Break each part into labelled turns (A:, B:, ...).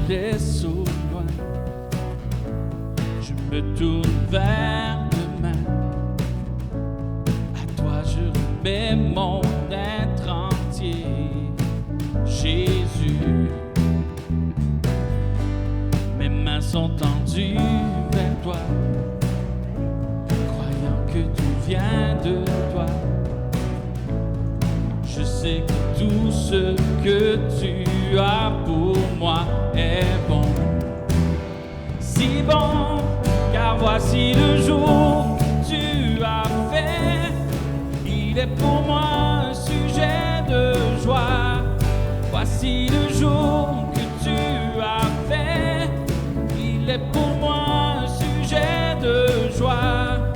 A: laisse au loin. Je me tourne vers demain. À toi je remets mon être entier, Jésus. Mes mains sont tendues vers toi, croyant que tout vient de toi. Je sais que tout ce que tu as pour moi est bon, si bon, car voici le jour que tu as fait. Il est pour moi un sujet de joie. Voici le jour que tu as fait. Il est pour moi un sujet de joie.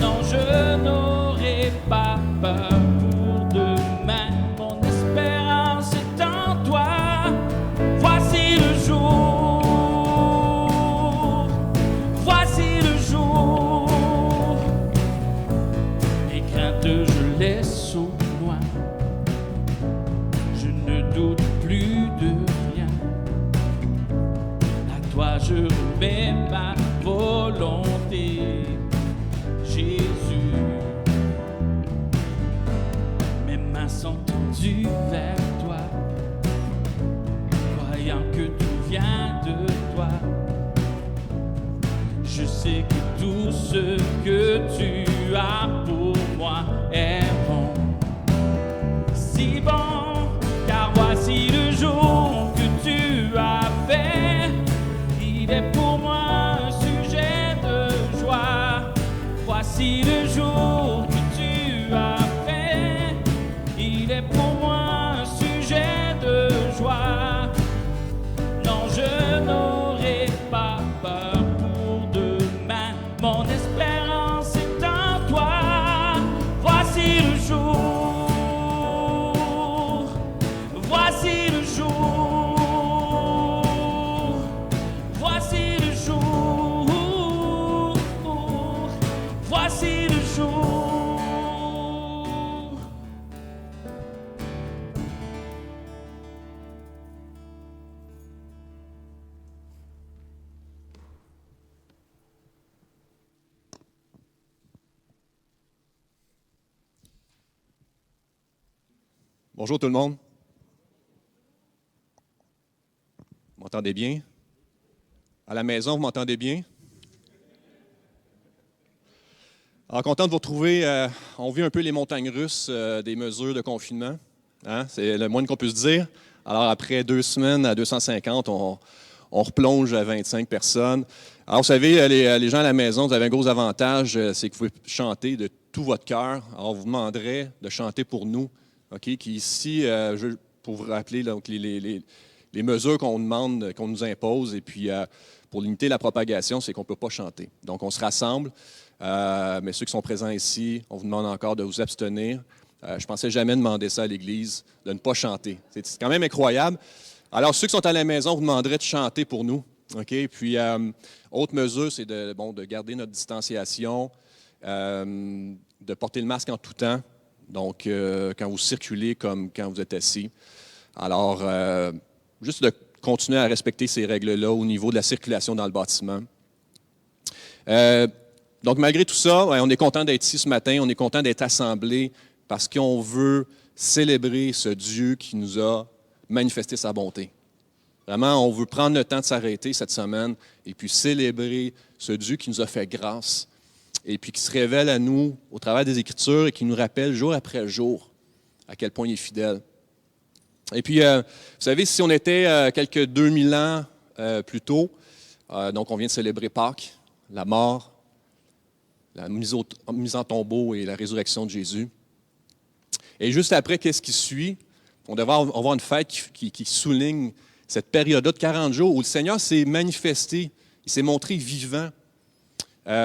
A: Non, je n'aurai pas peur. Je remets ma volonté, Jésus. Mes mains sont tendues vers toi, croyant que tout vient de toi. Je sais que tout ce que tu as pour moi est bon, si bon, car voici le jour que tu as fait. Il est pour moi un sujet de joie. Voici le jour que tu as fait. Il est pour moi un sujet de joie. Non, je n'aurai pas peur pour demain. Mon espérance est en toi. Voici le jour. Voici le jour.
B: Bonjour tout le monde. Vous m'entendez bien? À la maison, vous m'entendez bien? Alors, content de vous retrouver. On vit un peu les montagnes russes des mesures de confinement. Hein? C'est le moins qu'on puisse dire. Alors, après 2 semaines à 250, on replonge à 25 personnes. Alors, vous savez, les gens à la maison, vous avez un gros avantage, c'est que vous pouvez chanter de tout votre cœur. Alors, on vous demanderait de chanter pour nous. OK, qui ici, pour vous rappeler donc, les mesures qu'on demande, qu'on nous impose, et puis pour limiter la propagation, c'est qu'on ne peut pas chanter. Donc, on se rassemble, mais ceux qui sont présents ici, on vous demande encore de vous abstenir. Je ne pensais jamais demander ça à l'Église, de ne pas chanter. C'est quand même incroyable. Alors, ceux qui sont à la maison, on vous demanderait de chanter pour nous. OK, puis, autre mesure, c'est de garder notre distanciation, de porter le masque en tout temps. Donc, quand vous circulez comme quand vous êtes assis. Alors, juste de continuer à respecter ces règles-là au niveau de la circulation dans le bâtiment. Donc, malgré tout ça, on est content d'être ici ce matin, on est content d'être assemblés parce qu'on veut célébrer ce Dieu qui nous a manifesté sa bonté. Vraiment, on veut prendre le temps de s'arrêter cette semaine et puis célébrer ce Dieu qui nous a fait grâce. Et puis qui se révèle à nous au travers des Écritures et qui nous rappelle jour après jour à quel point il est fidèle. Et puis, vous savez, si on était quelques 2000 ans plus tôt, donc on vient de célébrer Pâques, la mort, la mise en tombeau et la résurrection de Jésus. Et juste après, qu'est-ce qui suit? On devrait avoir une fête qui souligne cette période-là de 40 jours où le Seigneur s'est manifesté, il s'est montré vivant.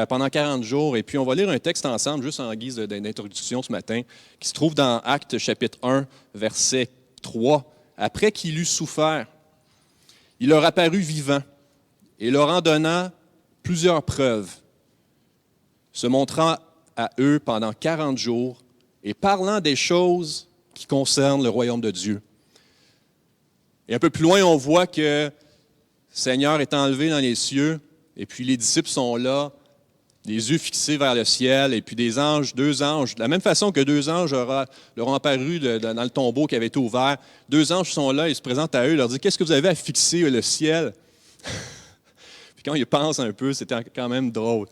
B: Pendant 40 jours. Et puis, on va lire un texte ensemble, juste en guise d'introduction ce matin, qui se trouve dans Actes chapitre 1, verset 3. Après qu'il eut souffert, il leur apparut vivant et leur en donnant plusieurs preuves, se montrant à eux pendant 40 jours et parlant des choses qui concernent le royaume de Dieu. Et un peu plus loin, on voit que Seigneur est enlevé dans les cieux, et puis les disciples sont là, les yeux fixés vers le ciel, et puis deux anges, de la même façon que deux anges leur ont apparu dans le tombeau qui avait été ouvert, deux anges sont là, ils se présentent à eux, ils leur disent « Qu'est-ce que vous avez à fixer le ciel? » Puis quand ils pensent un peu, c'était quand même drôle.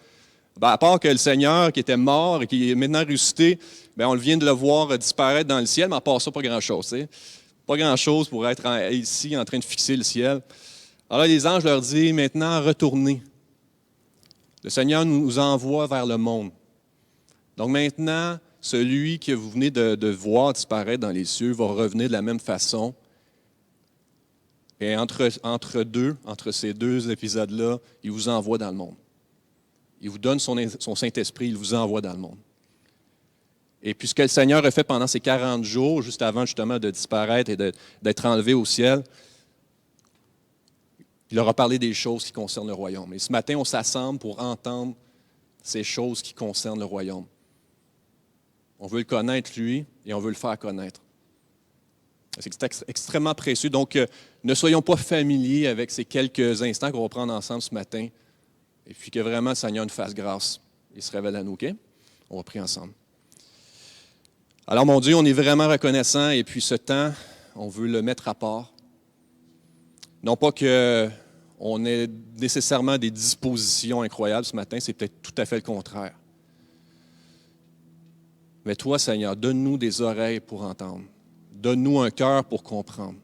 B: Ben, à part que le Seigneur qui était mort et qui est maintenant ressuscité, ben, on vient de le voir disparaître dans le ciel, mais à part ça, pas grand-chose. T'sais. Pas grand-chose pour être ici en train de fixer le ciel. Alors là, les anges leur disent maintenant, retournez. Le Seigneur nous envoie vers le monde. Donc maintenant, celui que vous venez de voir disparaître dans les cieux va revenir de la même façon. Et entre ces deux épisodes-là, il vous envoie dans le monde. Il vous donne son Saint-Esprit, il vous envoie dans le monde. Et puis ce que le Seigneur a fait pendant ces 40 jours, juste avant justement de disparaître et d'être enlevé au ciel, il leur a parlé des choses qui concernent le royaume. Et ce matin, on s'assemble pour entendre ces choses qui concernent le royaume. On veut le connaître, lui, et on veut le faire connaître. C'est extrêmement précieux. Donc, ne soyons pas familiers avec ces quelques instants qu'on va prendre ensemble ce matin. Et puis que vraiment le Seigneur nous fasse grâce. Il se révèle à nous, OK? On va prier ensemble. Alors, mon Dieu, on est vraiment reconnaissant et puis ce temps, on veut le mettre à part. Non pas qu'on ait nécessairement des dispositions incroyables ce matin, c'est peut-être tout à fait le contraire. Mais toi, Seigneur, donne-nous des oreilles pour entendre. Donne-nous un cœur pour comprendre.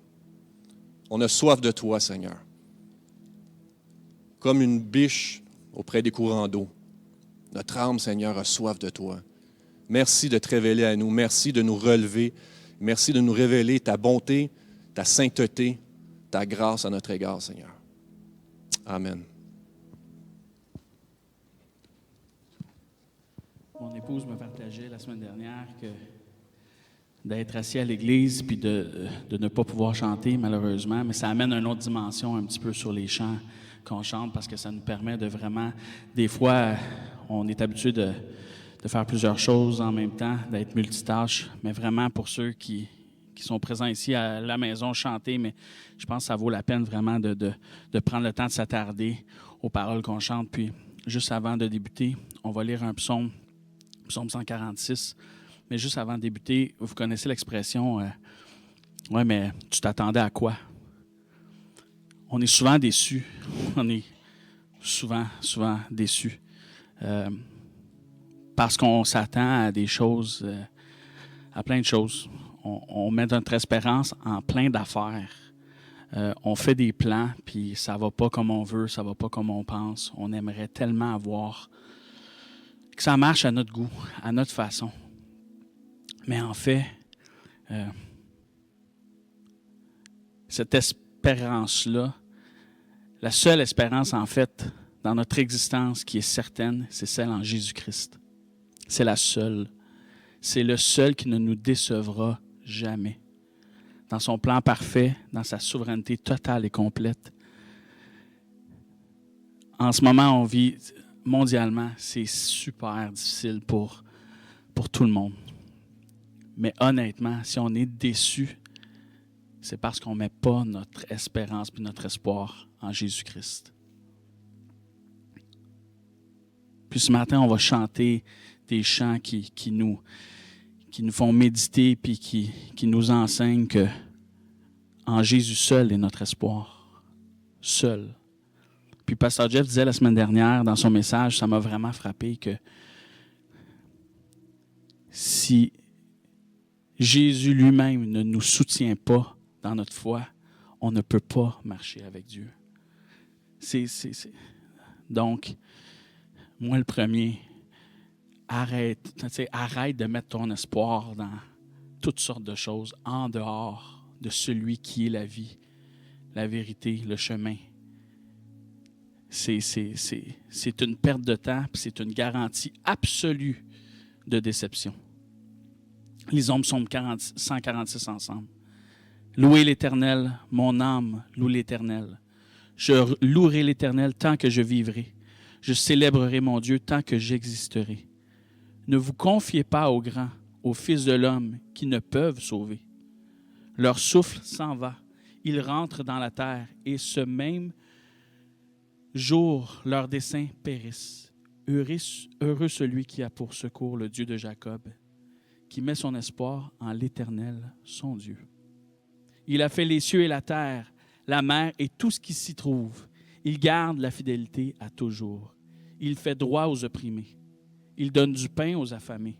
B: On a soif de toi, Seigneur. Comme une biche auprès des courants d'eau. Notre âme, Seigneur, a soif de toi. Merci de te révéler à nous. Merci de nous relever. Merci de nous révéler ta bonté, ta sainteté, ta grâce à notre égard, Seigneur. Amen.
A: Mon épouse me partageait la semaine dernière que d'être assis à l'église puis de ne pas pouvoir chanter, malheureusement, mais ça amène une autre dimension un petit peu sur les chants qu'on chante parce que ça nous permet de vraiment, des fois, on est habitué de faire plusieurs choses en même temps, d'être multitâche, mais vraiment pour ceux qui sont présents ici à la maison, chanter, mais je pense que ça vaut la peine vraiment de prendre le temps de s'attarder aux paroles qu'on chante. Puis, juste avant de débuter, on va lire un psaume 146, mais juste avant de débuter, vous connaissez l'expression « Ouais, mais tu t'attendais à quoi? » On est souvent déçus. On est souvent déçus. Parce qu'on s'attend à des choses, à plein de choses. On met notre espérance en plein d'affaires. On fait des plans, puis ça va pas comme on veut, ça va pas comme on pense. On aimerait tellement avoir que ça marche à notre goût, à notre façon. Mais en fait, cette espérance-là, la seule espérance, en fait, dans notre existence qui est certaine, c'est celle en Jésus-Christ. C'est la seule. C'est le seul qui ne nous décevra jamais. Dans son plan parfait, dans sa souveraineté totale et complète. En ce moment, on vit mondialement, c'est super difficile pour tout le monde. Mais honnêtement, si on est déçu, c'est parce qu'on ne met pas notre espérance et notre espoir en Jésus-Christ. Puis ce matin, on va chanter des chants qui nous font méditer puis qui nous enseignent que en Jésus seul est notre espoir. Seul. Puis Pasteur Jeff disait la semaine dernière dans son message, ça m'a vraiment frappé que si Jésus lui-même ne nous soutient pas dans notre foi, on ne peut pas marcher avec Dieu. Donc, moi le premier, arrête de mettre ton espoir dans toutes sortes de choses en dehors de celui qui est la vie, la vérité, le chemin. C'est une perte de temps, puis c'est une garantie absolue de déception. Lisons Psaume 146 ensemble. Louez l'Éternel, mon âme, loue l'Éternel. Je louerai l'Éternel tant que je vivrai. Je célébrerai mon Dieu tant que j'existerai. Ne vous confiez pas aux grands, aux fils de l'homme qui ne peuvent sauver. Leur souffle s'en va. Ils rentrent dans la terre et ce même jour, leurs desseins périssent. Heureux celui qui a pour secours le Dieu de Jacob, qui met son espoir en l'Éternel, son Dieu. Il a fait les cieux et la terre, la mer et tout ce qui s'y trouve. Il garde la fidélité à toujours. Il fait droit aux opprimés. Il donne du pain aux affamés.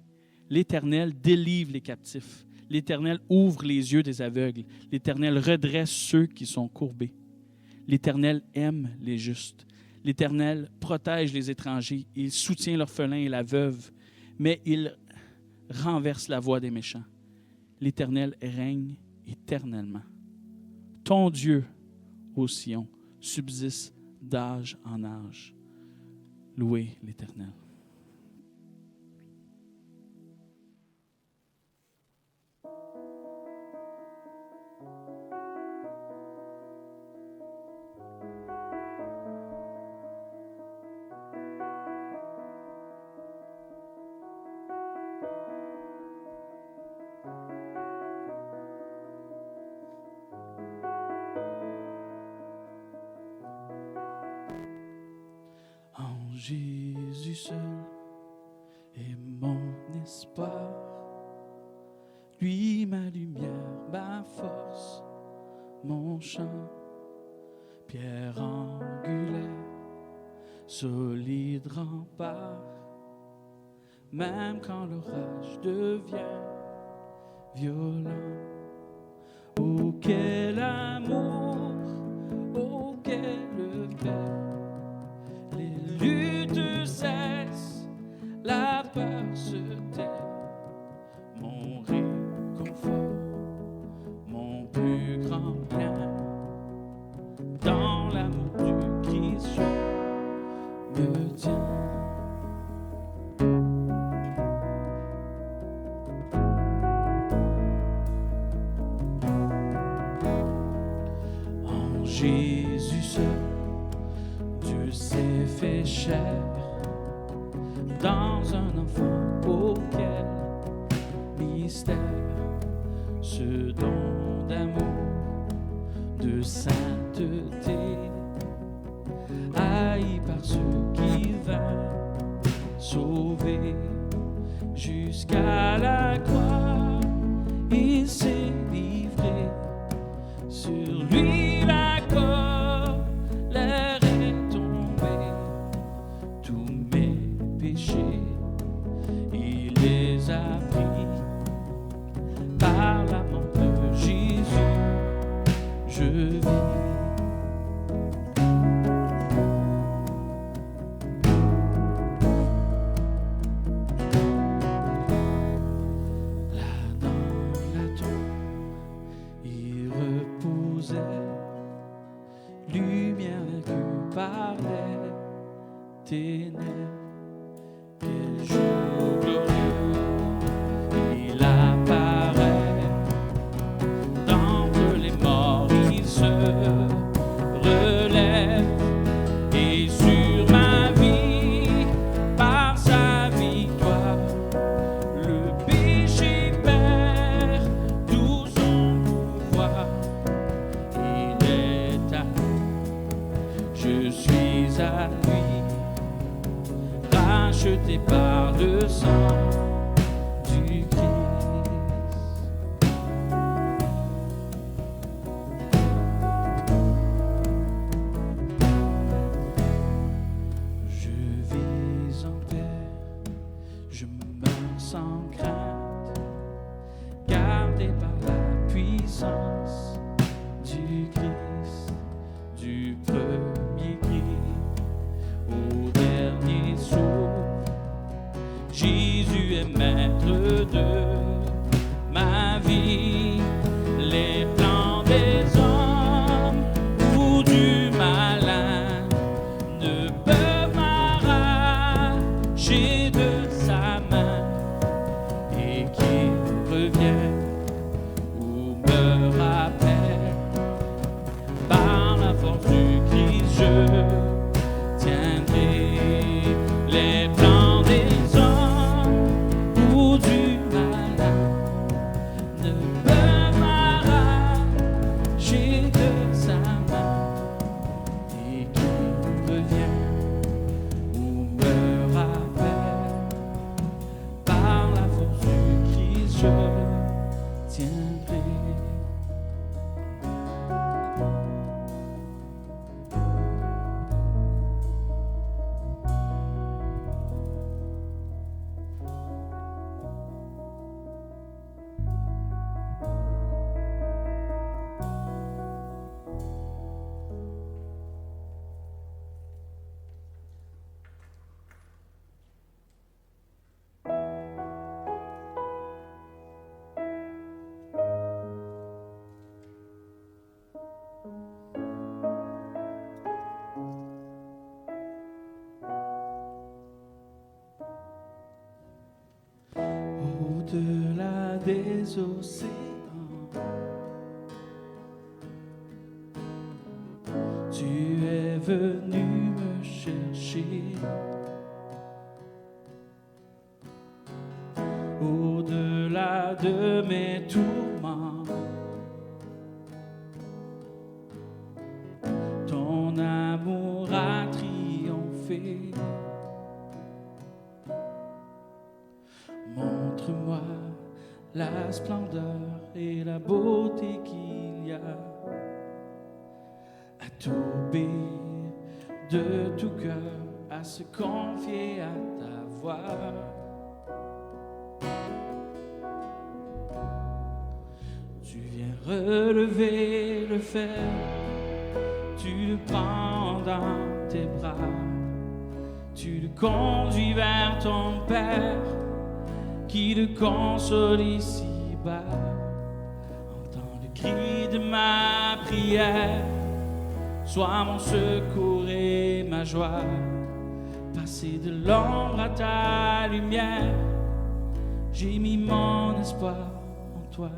A: L'Éternel délivre les captifs. L'Éternel ouvre les yeux des aveugles. L'Éternel redresse ceux qui sont courbés. L'Éternel aime les justes. L'Éternel protège les étrangers. Il soutient l'orphelin et la veuve, mais il renverse la voie des méchants. L'Éternel règne éternellement. Ton Dieu, ô Sion, subsiste d'âge en âge. Louez l'Éternel. En Jésus seul est mon espoir, lui ma lumière, ma force, mon chant, pierre angulaire, solide rempart, même quand l'orage devient violent. Oh quel amour, oh quelle paix. Les luttes cessent, la peur se tait. Mon réconfort, mon plus grand bien, dans l'amour du Christ, je me tiens. En Jésus seul, Dieu s'est fait chair dans un enfant auquel mystère, ce don d'amour, de sainteté, haï par ceux qui vinrent sauver jusqu'à la croix, il s'est livré sur lui la colère. Il les a pris par l'amour de Jésus, je vis. Là dans la tombe, il reposait, lumière vaincue par les ténèbres. Quel jour glorieux, il apparaît, d'entre les morts il se relève, et sur ma vie, par sa victoire, le péché perd tout son pouvoir. Il est à nous, je suis à lui, racheté par le sang du Christ. Je vis en paix, je meurs sans crainte, gardé par la puissance du Christ, du premier cri au dernier souffle. Jésus est maître de ma vie. Les plans des hommes ou du malin ne peuvent m'arracher de sa main, et qui revient ou me rappelle par la force du Christ, je tiendrai. Les plans des hommes ou du malin je tiendrai. Au-delà des océans, tu es venu me chercher. Au-delà de mes tourments, ton amour a triomphé. Montre-moi la splendeur et la beauté qu'il y a à t'obéir de tout cœur, à se confier à ta voix. Tu viens relever le fer, tu le prends dans tes bras, tu le conduis vers ton Père, qui le console ici-bas. Entends le cri de ma prière, sois mon secours et ma joie. Passer de l'ombre à ta lumière, j'ai mis mon espoir en toi.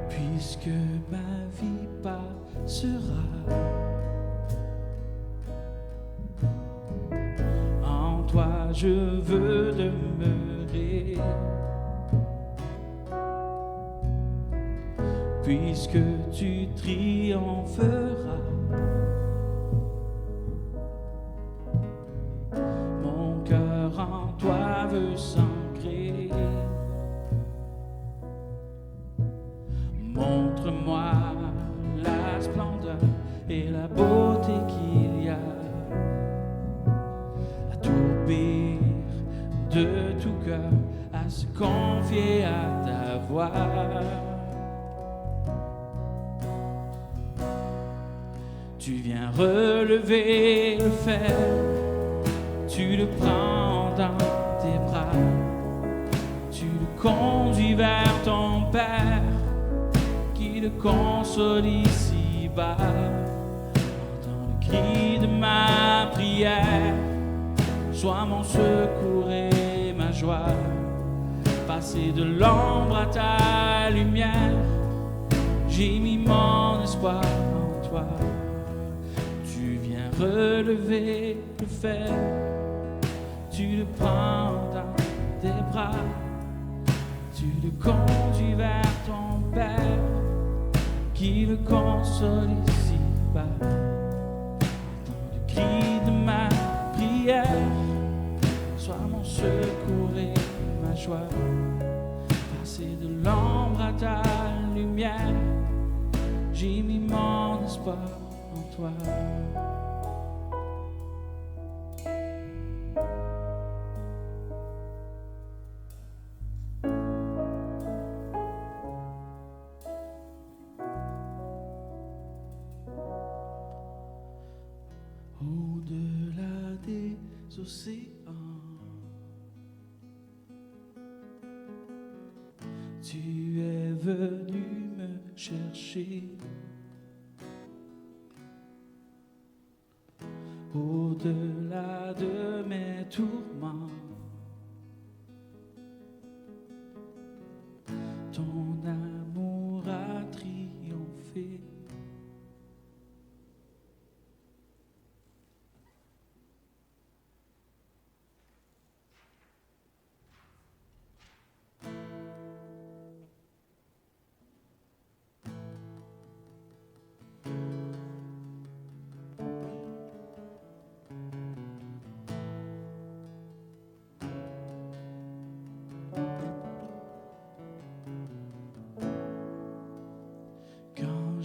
A: Puisque ma vie passera, en toi je veux demeurer. Puisque tu triompheras, mon cœur en toi veut s'ancrer. Montre-moi la splendeur et la beauté qu'il y a à t'obéir de tout cœur, à se confier à ta voix. Tu viens relever le fer, tu le prends dans tes bras, tu le conduis vers ton Père, qui le console ici-bas. Entends le cri de ma prière, sois mon secours et ma joie. Passer de l'ombre à ta lumière, j'ai mis mon espoir en toi. Tu viens relever le fer, tu le prends dans tes bras, tu le conduis vers ton Père, qui le console ici-bas. Entends le cri de ma prière, sois mon secours et ma joie. Passer de l'ombre à ta lumière, j'ai mis mon espoir en toi. Au-delà des océans, tu es venu me chercher. Au-delà de mes tourments, ton amour a triomphé.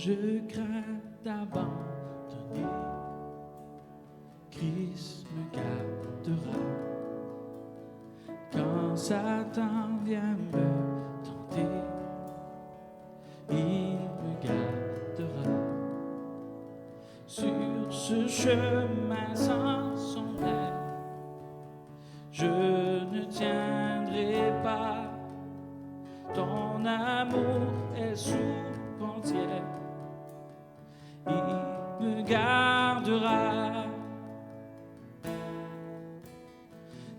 A: je crains d'abandonner, Christ me gardera. Quand Satan vient me tenter, il me gardera. Sur ce chemin sans son aide, je ne tiendrai pas. Ton amour est souvent tiède, il me gardera.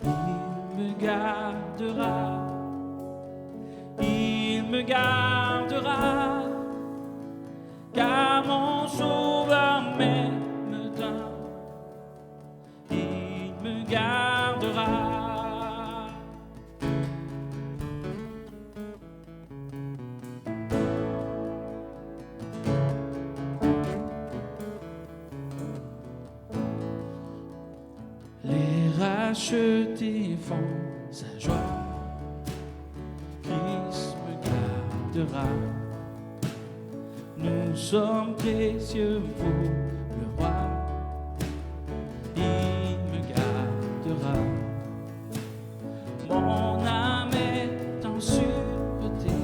A: Il me gardera. Il me gardera. Car mon Sauveur m'aime tant. Il me gardera. Rachetés font sa joie, Christ me gardera. Nous sommes précieux pour le roi, il me gardera. Mon âme est en sûreté,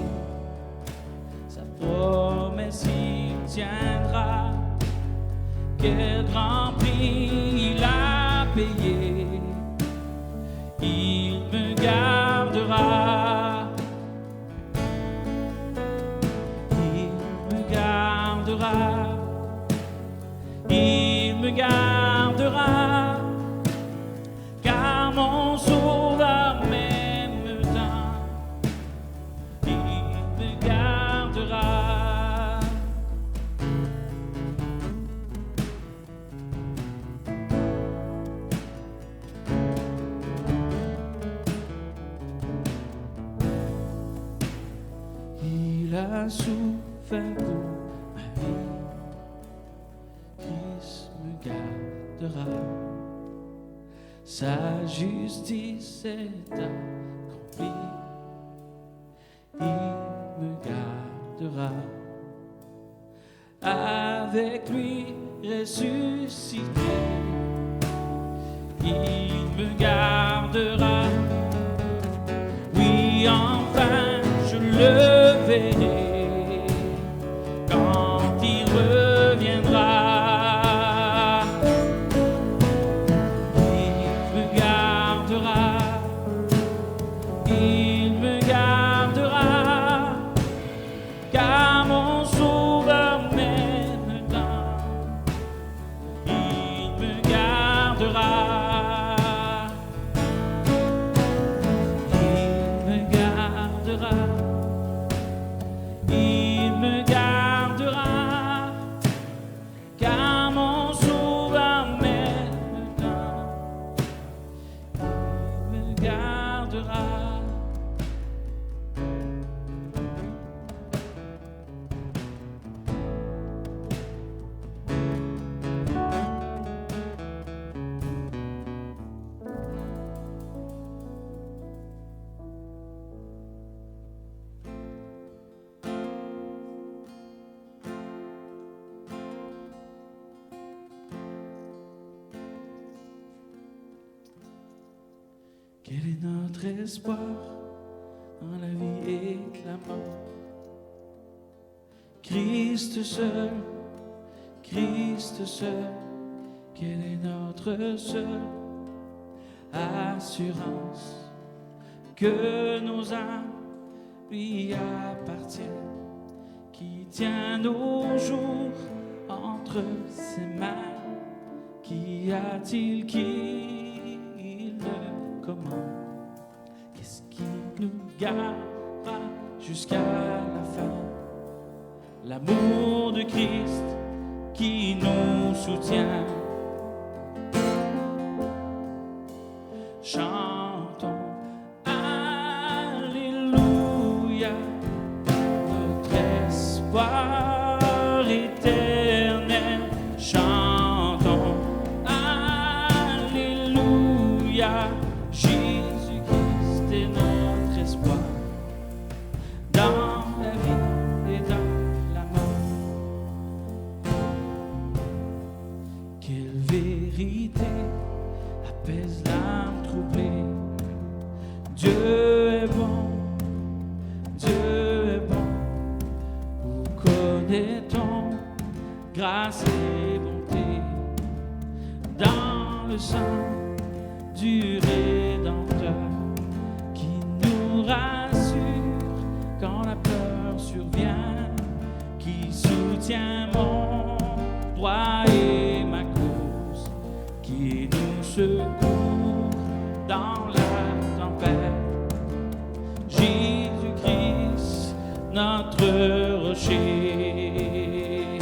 A: sa promesse il tiendra. Quel grand prix il a payé, il me gardera. Il me gardera. Il me gardera. Car mon Sauveur m'aime tant. Il me gardera. Il a souffert pour ma vie, Christ me gardera. Sa justice est accomplie, il me gardera. Avec lui ressuscité, il me gardera. Oui, enfin je le verrai quand il reviendra. Il me gardera. Il me gardera. Car mon Sauveur m'aime tant. Il me gardera. Il me gardera, car mon Sauveur m'aime tant. Il me gardera. Quel est notre espoir dans la vie et la mort? Christ seul, quelle est notre seule assurance que nos âmes lui appartiennent, qui tient nos jours entre ses mains. Qu'y a-t-il qui le commande? Qu'est-ce qui nous gardera jusqu'à la fin? L'amour de Christ qui nous soutient. Chantons Alléluia, notre espoir éternel. Chantons Alléluia, Jésus-Christ est notre espoir dans la vie et dans la mort. vérité apaise l'âme troublée. Dieu est bon, Dieu est bon. Où connaît-on grâce et bonté dans le sang du Rédempteur qui nous rassure quand la peur survient, qui soutient mon droit et ma cause, qui nous secourt dans la tempête. Jésus-Christ, notre rocher.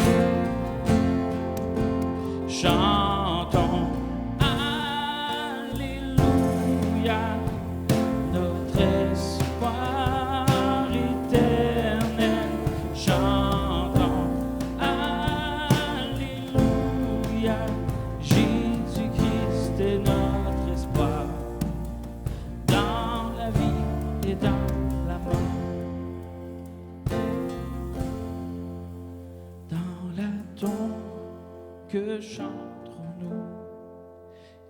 A: Chantons Alléluia, notre espoir éternel. Chantons Alléluia, Jésus-Christ est notre espoir dans la vie et dans la mort. Dans la tombe, que chanterons-nous?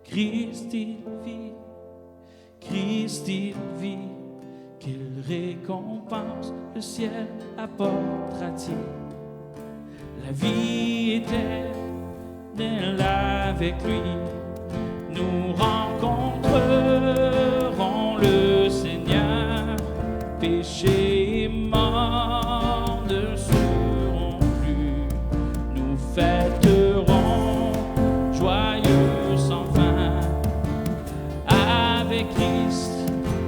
A: Christ il vit, quelle récompense le ciel apportera-t-il? La vie éternelle avec lui, nous rencontrerons le Seigneur. Péché et mort ne seront plus, nous fêterons joyeux sans fin avec Christ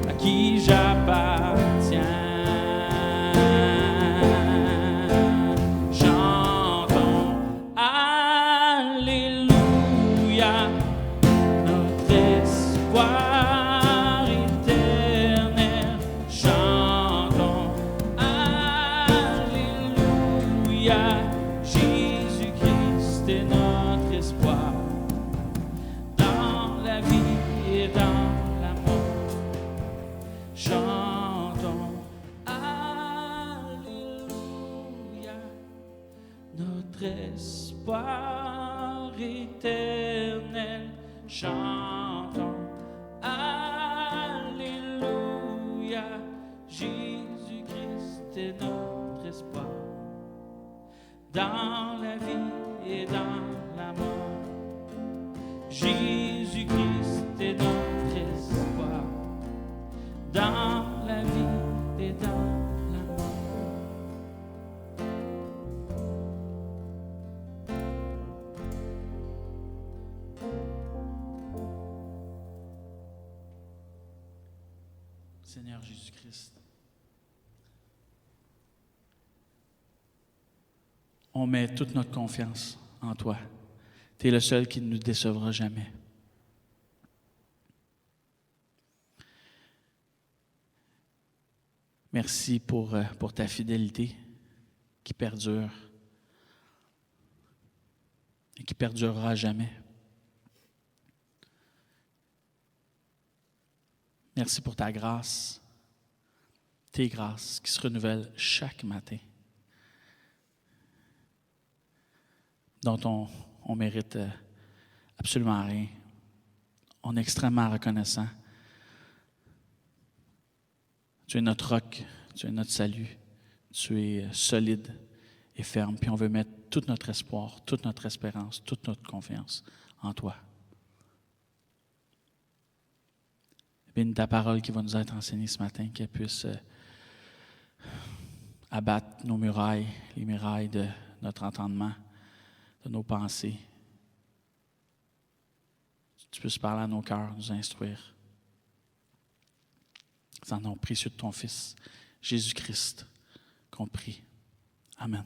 A: à qui j'appartiens. Chantons Alléluia, notre espoir éternel. Chantons Alléluia, Jésus-Christ est notre espoir dans la vie et dans la mort. Chantons Alléluia, notre espoir éternel. Chantons Alléluia, Jésus-Christ est notre espoir dans la vie et dans la mort. Jésus-Christ est notre espoir dans la vie et dans la mort. Seigneur Jésus-Christ, on met toute notre confiance en toi. Tu es le seul qui ne nous décevra jamais. Merci pour ta fidélité qui perdure et qui perdurera à jamais. Merci pour ta grâce, tes grâces qui se renouvellent chaque matin, dont on mérite absolument rien. On est extrêmement reconnaissant. Tu es notre roc, tu es notre salut, tu es solide et ferme, puis on veut mettre tout notre espoir, toute notre espérance, toute notre confiance en toi. Bénis ta parole qui va nous être enseignée ce matin, qu'elle puisse abattre nos murailles, les murailles de notre entendement, de nos pensées. Tu puisses parler à nos cœurs, nous instruire. C'est en nom précieux de ton Fils, Jésus-Christ, qu'on prie. Amen.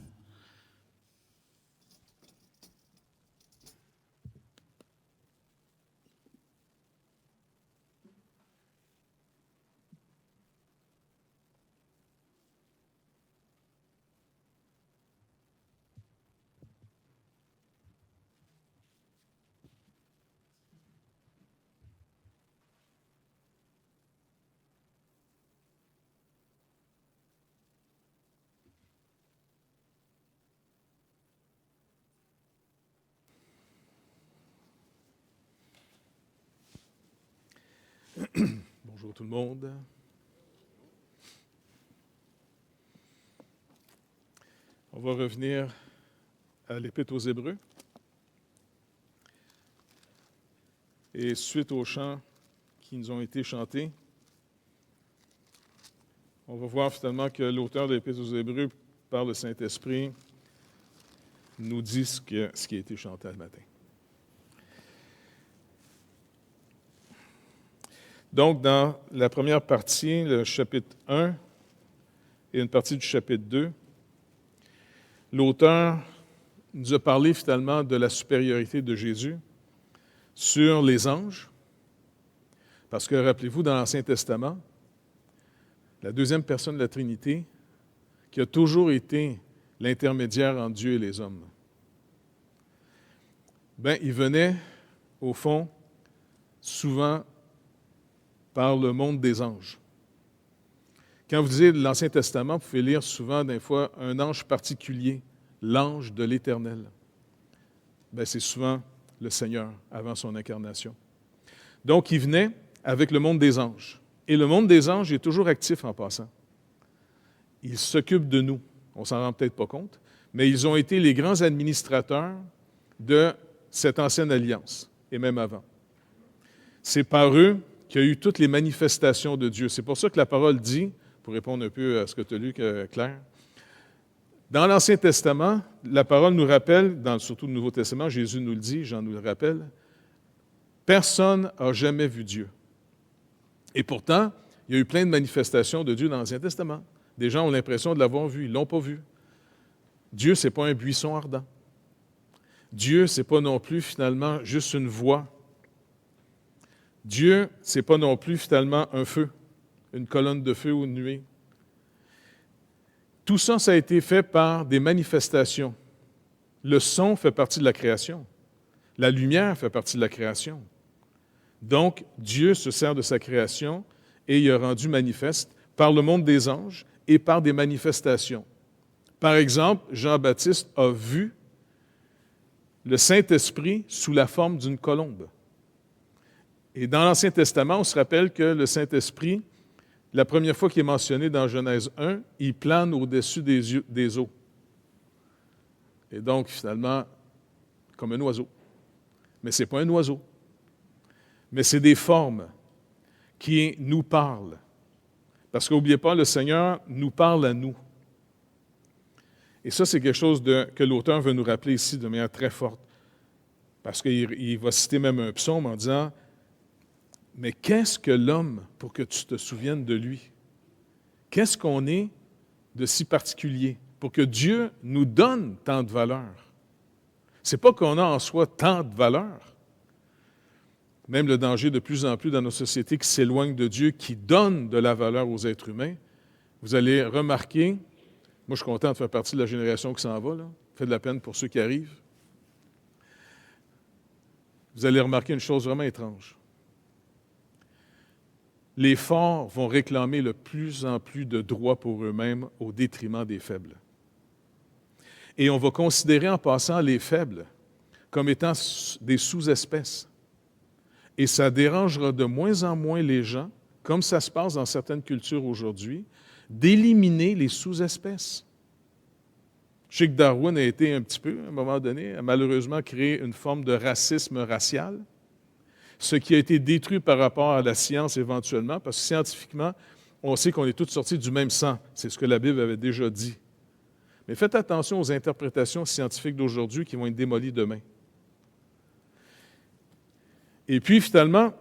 C: Bonjour tout le monde. On va revenir à l'Épître aux Hébreux. Et suite aux chants qui nous ont été chantés, on va voir finalement que l'auteur de l'Épître aux Hébreux, par le Saint-Esprit, nous dit ce qui a été chanté ce matin. Donc, dans la première partie, le chapitre 1 et une partie du chapitre 2, l'auteur nous a parlé finalement de la supériorité de Jésus sur les anges. Parce que, rappelez-vous, dans l'Ancien Testament, la deuxième personne de la Trinité, qui a toujours été l'intermédiaire entre Dieu et les hommes, il venait, au fond, souvent par le monde des anges. Quand vous lisez l'Ancien Testament, vous pouvez lire souvent, des fois, un ange particulier, l'ange de l'Éternel. C'est souvent le Seigneur avant son incarnation. Donc, il venait avec le monde des anges. Et le monde des anges est toujours actif en passant. Ils s'occupent de nous. On ne s'en rend peut-être pas compte, mais ils ont été les grands administrateurs de cette ancienne alliance, et même avant. C'est par eux qu'il y a eu toutes les manifestations de Dieu. C'est pour ça que la parole dit, pour répondre un peu à ce que tu as lu, Claire, dans l'Ancien Testament, la parole nous rappelle, surtout le Nouveau Testament, Jésus nous le dit, Jean nous le rappelle, personne n'a jamais vu Dieu. Et pourtant, il y a eu plein de manifestations de Dieu dans l'Ancien Testament. Des gens ont l'impression de l'avoir vu, ils ne l'ont pas vu. Dieu, ce n'est pas un buisson ardent. Dieu, ce n'est pas non plus finalement juste une voix. Dieu, ce n'est pas non plus finalement un feu, une colonne de feu ou une nuée. Tout ça, ça a été fait par des manifestations. Le son fait partie de la création. La lumière fait partie de la création. Donc, Dieu se sert de sa création et il a rendu manifeste par le monde des anges et par des manifestations. Par exemple, Jean-Baptiste a vu le Saint-Esprit sous la forme d'une colombe. Et dans l'Ancien Testament, on se rappelle que le Saint-Esprit, la première fois qu'il est mentionné dans Genèse 1, il plane au-dessus des eaux. Et donc, finalement, comme un oiseau. Mais ce n'est pas un oiseau. Mais c'est des formes qui nous parlent. Parce qu'n'oubliez pas, le Seigneur nous parle à nous. Et ça, c'est quelque chose que l'auteur veut nous rappeler ici de manière très forte. Parce qu'il va citer même un psaume en disant « Mais qu'est-ce que l'homme pour que tu te souviennes de lui? Qu'est-ce qu'on est de si particulier pour que Dieu nous donne tant de valeur? » Ce n'est pas qu'on a en soi tant de valeur. Même le danger de plus en plus dans nos sociétés qui s'éloignent de Dieu, qui donne de la valeur aux êtres humains. Vous allez remarquer, moi je suis content de faire partie de la génération qui s'en va, là. Ça fait de la peine pour ceux qui arrivent. Vous allez remarquer une chose vraiment étrange. Les forts vont réclamer de plus en plus de droits pour eux-mêmes au détriment des faibles. Et on va considérer en passant les faibles comme étant des sous-espèces. Et ça dérangera de moins en moins les gens, comme ça se passe dans certaines cultures aujourd'hui, d'éliminer les sous-espèces. Je sais que Darwin a été un petit peu, à un moment donné, a malheureusement créé une forme de racisme racial, ce qui a été détruit par rapport à la science éventuellement, parce que scientifiquement, on sait qu'on est tous sortis du même sang. C'est ce que la Bible avait déjà dit. Mais faites attention aux interprétations scientifiques d'aujourd'hui qui vont être démolies demain. Et puis, finalement,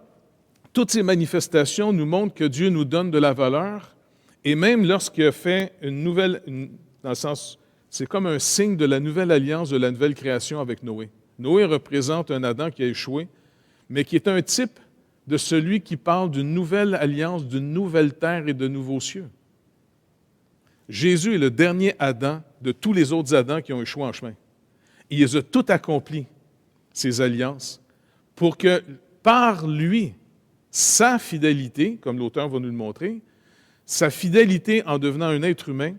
C: toutes ces manifestations nous montrent que Dieu nous donne de la valeur, et même lorsqu'il a fait dans le sens, c'est comme un signe de la nouvelle alliance, de la nouvelle création avec Noé. Noé représente un Adam qui a échoué, mais qui est un type de celui qui parle d'une nouvelle alliance, d'une nouvelle terre et de nouveaux cieux. Jésus est le dernier Adam de tous les autres Adams qui ont échoué en chemin. Il les a tout accompli, ces alliances, pour que, par lui, sa fidélité, comme l'auteur va nous le montrer, sa fidélité en devenant un être humain,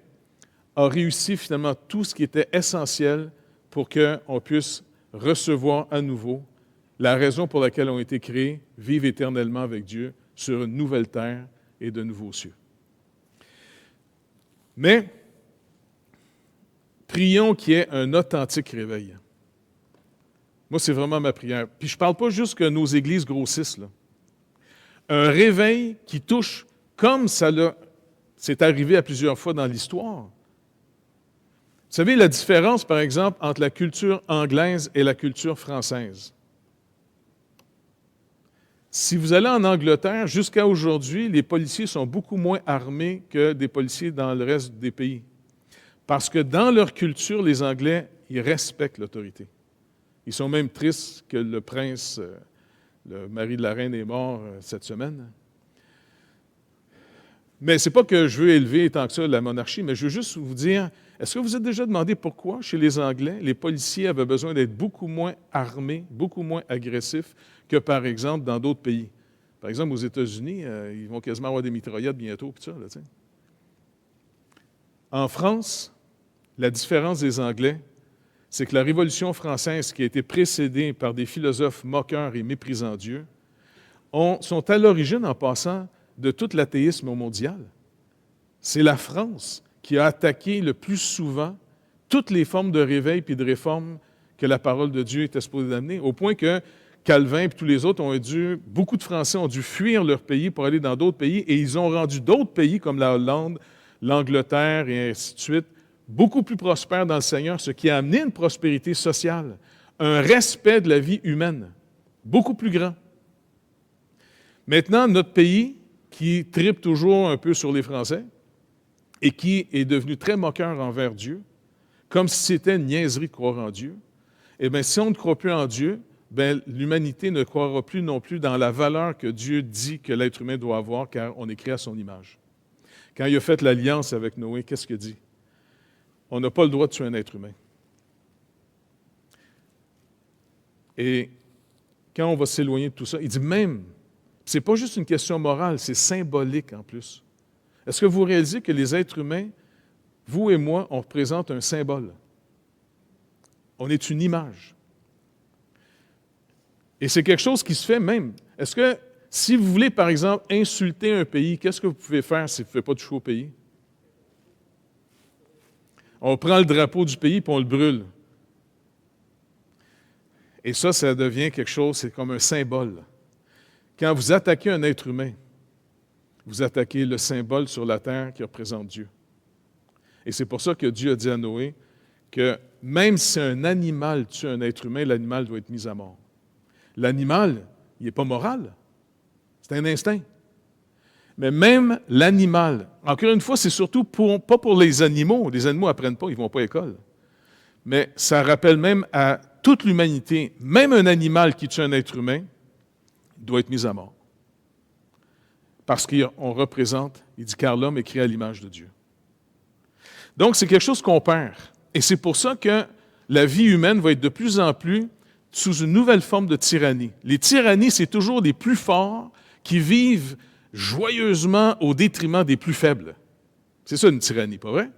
C: a réussi finalement tout ce qui était essentiel pour qu'on puisse recevoir à nouveau la raison pour laquelle on a été créés, vivre éternellement avec Dieu, sur une nouvelle terre et de nouveaux cieux. Mais, prions qu'il y ait un authentique réveil. Moi, c'est vraiment ma prière. Puis je ne parle pas juste que nos églises grossissent, là. Un réveil qui touche, comme c'est arrivé à plusieurs fois dans l'histoire. Vous savez, la différence, par exemple, entre la culture anglaise et la culture française. Si vous allez en Angleterre, jusqu'à aujourd'hui, les policiers sont beaucoup moins armés que des policiers dans le reste des pays. Parce que dans leur culture, les Anglais, ils respectent l'autorité. Ils sont même tristes que le prince, le mari de la reine, est mort cette semaine. Mais ce n'est pas que je veux élever tant que ça la monarchie, mais je veux juste vous dire, est-ce que vous êtes déjà demandé pourquoi, chez les Anglais, les policiers avaient besoin d'être beaucoup moins armés, beaucoup moins agressifs que, par exemple, dans d'autres pays? Par exemple, aux États-Unis, ils vont quasiment avoir des mitraillettes bientôt, puis ça, là, tu sais. En France, la différence des Anglais, c'est que la Révolution française, qui a été précédée par des philosophes moqueurs et méprisant Dieu, sont à l'origine, en passant, de tout l'athéisme mondial. C'est la France qui a attaqué le plus souvent toutes les formes de réveil et de réforme que la parole de Dieu était supposée d'amener, au point que Calvin et tous les autres beaucoup de Français ont dû fuir leur pays pour aller dans d'autres pays, et ils ont rendu d'autres pays comme la Hollande, l'Angleterre et ainsi de suite, beaucoup plus prospères dans le Seigneur, ce qui a amené une prospérité sociale, un respect de la vie humaine, beaucoup plus grand. Maintenant, notre pays, qui tripe toujours un peu sur les Français et qui est devenu très moqueur envers Dieu, comme si c'était une niaiserie de croire en Dieu, eh bien, si on ne croit plus en Dieu, bien, l'humanité ne croira plus non plus dans la valeur que Dieu dit que l'être humain doit avoir, car on est créé à son image. Quand il a fait l'alliance avec Noé, qu'est-ce qu'il dit? On n'a pas le droit de tuer un être humain. Et quand on va s'éloigner de tout ça, il dit même, ce n'est pas juste une question morale, c'est symbolique en plus. Est-ce que vous réalisez que les êtres humains, vous et moi, on représente un symbole? On est une image. Et c'est quelque chose qui se fait même. Est-ce que, si vous voulez, par exemple, insulter un pays, qu'est-ce que vous pouvez faire si vous ne faites pas toucher au pays? On prend le drapeau du pays et on le brûle. Et ça devient quelque chose, c'est comme un symbole. Quand vous attaquez un être humain, vous attaquez le symbole sur la terre qui représente Dieu. Et c'est pour ça que Dieu a dit à Noé que même si un animal tue un être humain, l'animal doit être mis à mort. L'animal, il n'est pas moral. C'est un instinct. Mais même l'animal, encore une fois, c'est surtout pas pour les animaux. Les animaux n'apprennent pas, ils ne vont pas à l'école. Mais ça rappelle même à toute l'humanité, même un animal qui tue un être humain doit être mis à mort. Parce qu'on représente, il dit, car l'homme est créé à l'image de Dieu. Donc, c'est quelque chose qu'on perd. Et c'est pour ça que la vie humaine va être de plus en plus sous une nouvelle forme de tyrannie. Les tyrannies, c'est toujours les plus forts qui vivent joyeusement au détriment des plus faibles. C'est ça une tyrannie, pas vrai?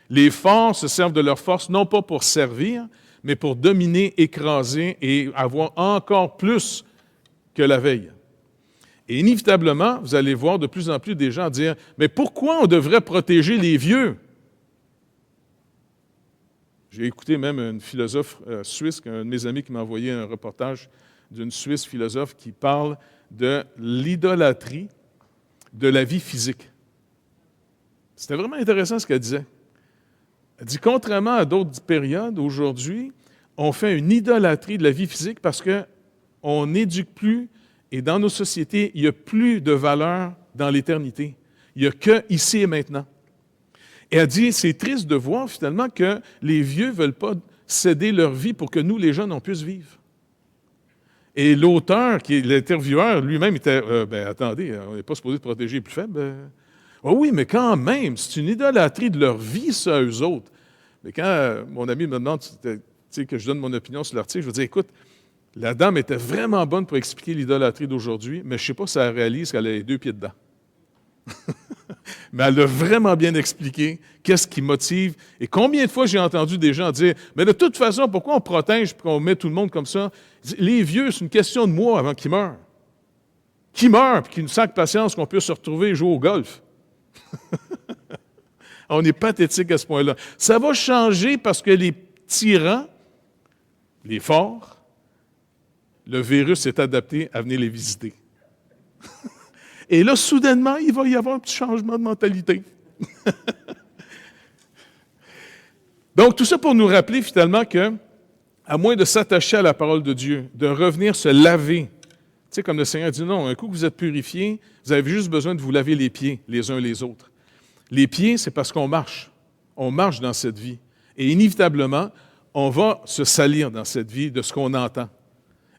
C: Les forts se servent de leur force non pas pour servir, mais pour dominer, écraser et avoir encore plus que la veille. Et inévitablement, vous allez voir de plus en plus des gens dire « Mais pourquoi on devrait protéger les vieux? » J'ai écouté même une philosophe suisse, un de mes amis qui m'a envoyé un reportage d'une Suisse philosophe qui parle de l'idolâtrie de la vie physique. C'était vraiment intéressant ce qu'elle disait. Elle dit, contrairement à d'autres périodes, aujourd'hui, on fait une idolâtrie de la vie physique parce qu'on n'éduque plus, et dans nos sociétés, il n'y a plus de valeur dans l'éternité. Il n'y a que ici et maintenant. Et elle dit, c'est triste de voir finalement que les vieux ne veulent pas céder leur vie pour que nous, les jeunes, on puisse vivre. Et l'auteur, qui est l'intervieweur, lui-même était, attendez, on n'est pas supposé protéger les plus faibles. Oh oui, mais quand même, c'est une idolâtrie de leur vie, ça, eux autres. Mais quand mon ami me demande que je donne mon opinion sur l'article, je vais dire, écoute, la dame était vraiment bonne pour expliquer l'idolâtrie d'aujourd'hui, mais je ne sais pas si elle réalise qu'elle a les 2 pieds dedans. Mais elle a vraiment bien expliqué qu'est-ce qui motive. Et combien de fois j'ai entendu des gens dire, mais de toute façon, pourquoi on protège et qu'on met tout le monde comme ça? Les vieux, c'est une question de mois avant qu'ils meurent. qui meurt, puis qui nous sac patience qu'on puisse se retrouver et jouer au golf. On est pathétique à ce point-là. Ça va changer parce que les tyrans, les forts, le virus s'est adapté à venir les visiter. Et là, soudainement, il va y avoir un petit changement de mentalité. Donc, tout ça pour nous rappeler finalement que, à moins de s'attacher à la parole de Dieu, de revenir se laver, tu sais, comme le Seigneur dit, non, un coup que vous êtes purifiés, vous avez juste besoin de vous laver les pieds les uns les autres. Les pieds, c'est parce qu'on marche. On marche dans cette vie. Et inévitablement, on va se salir dans cette vie de ce qu'on entend.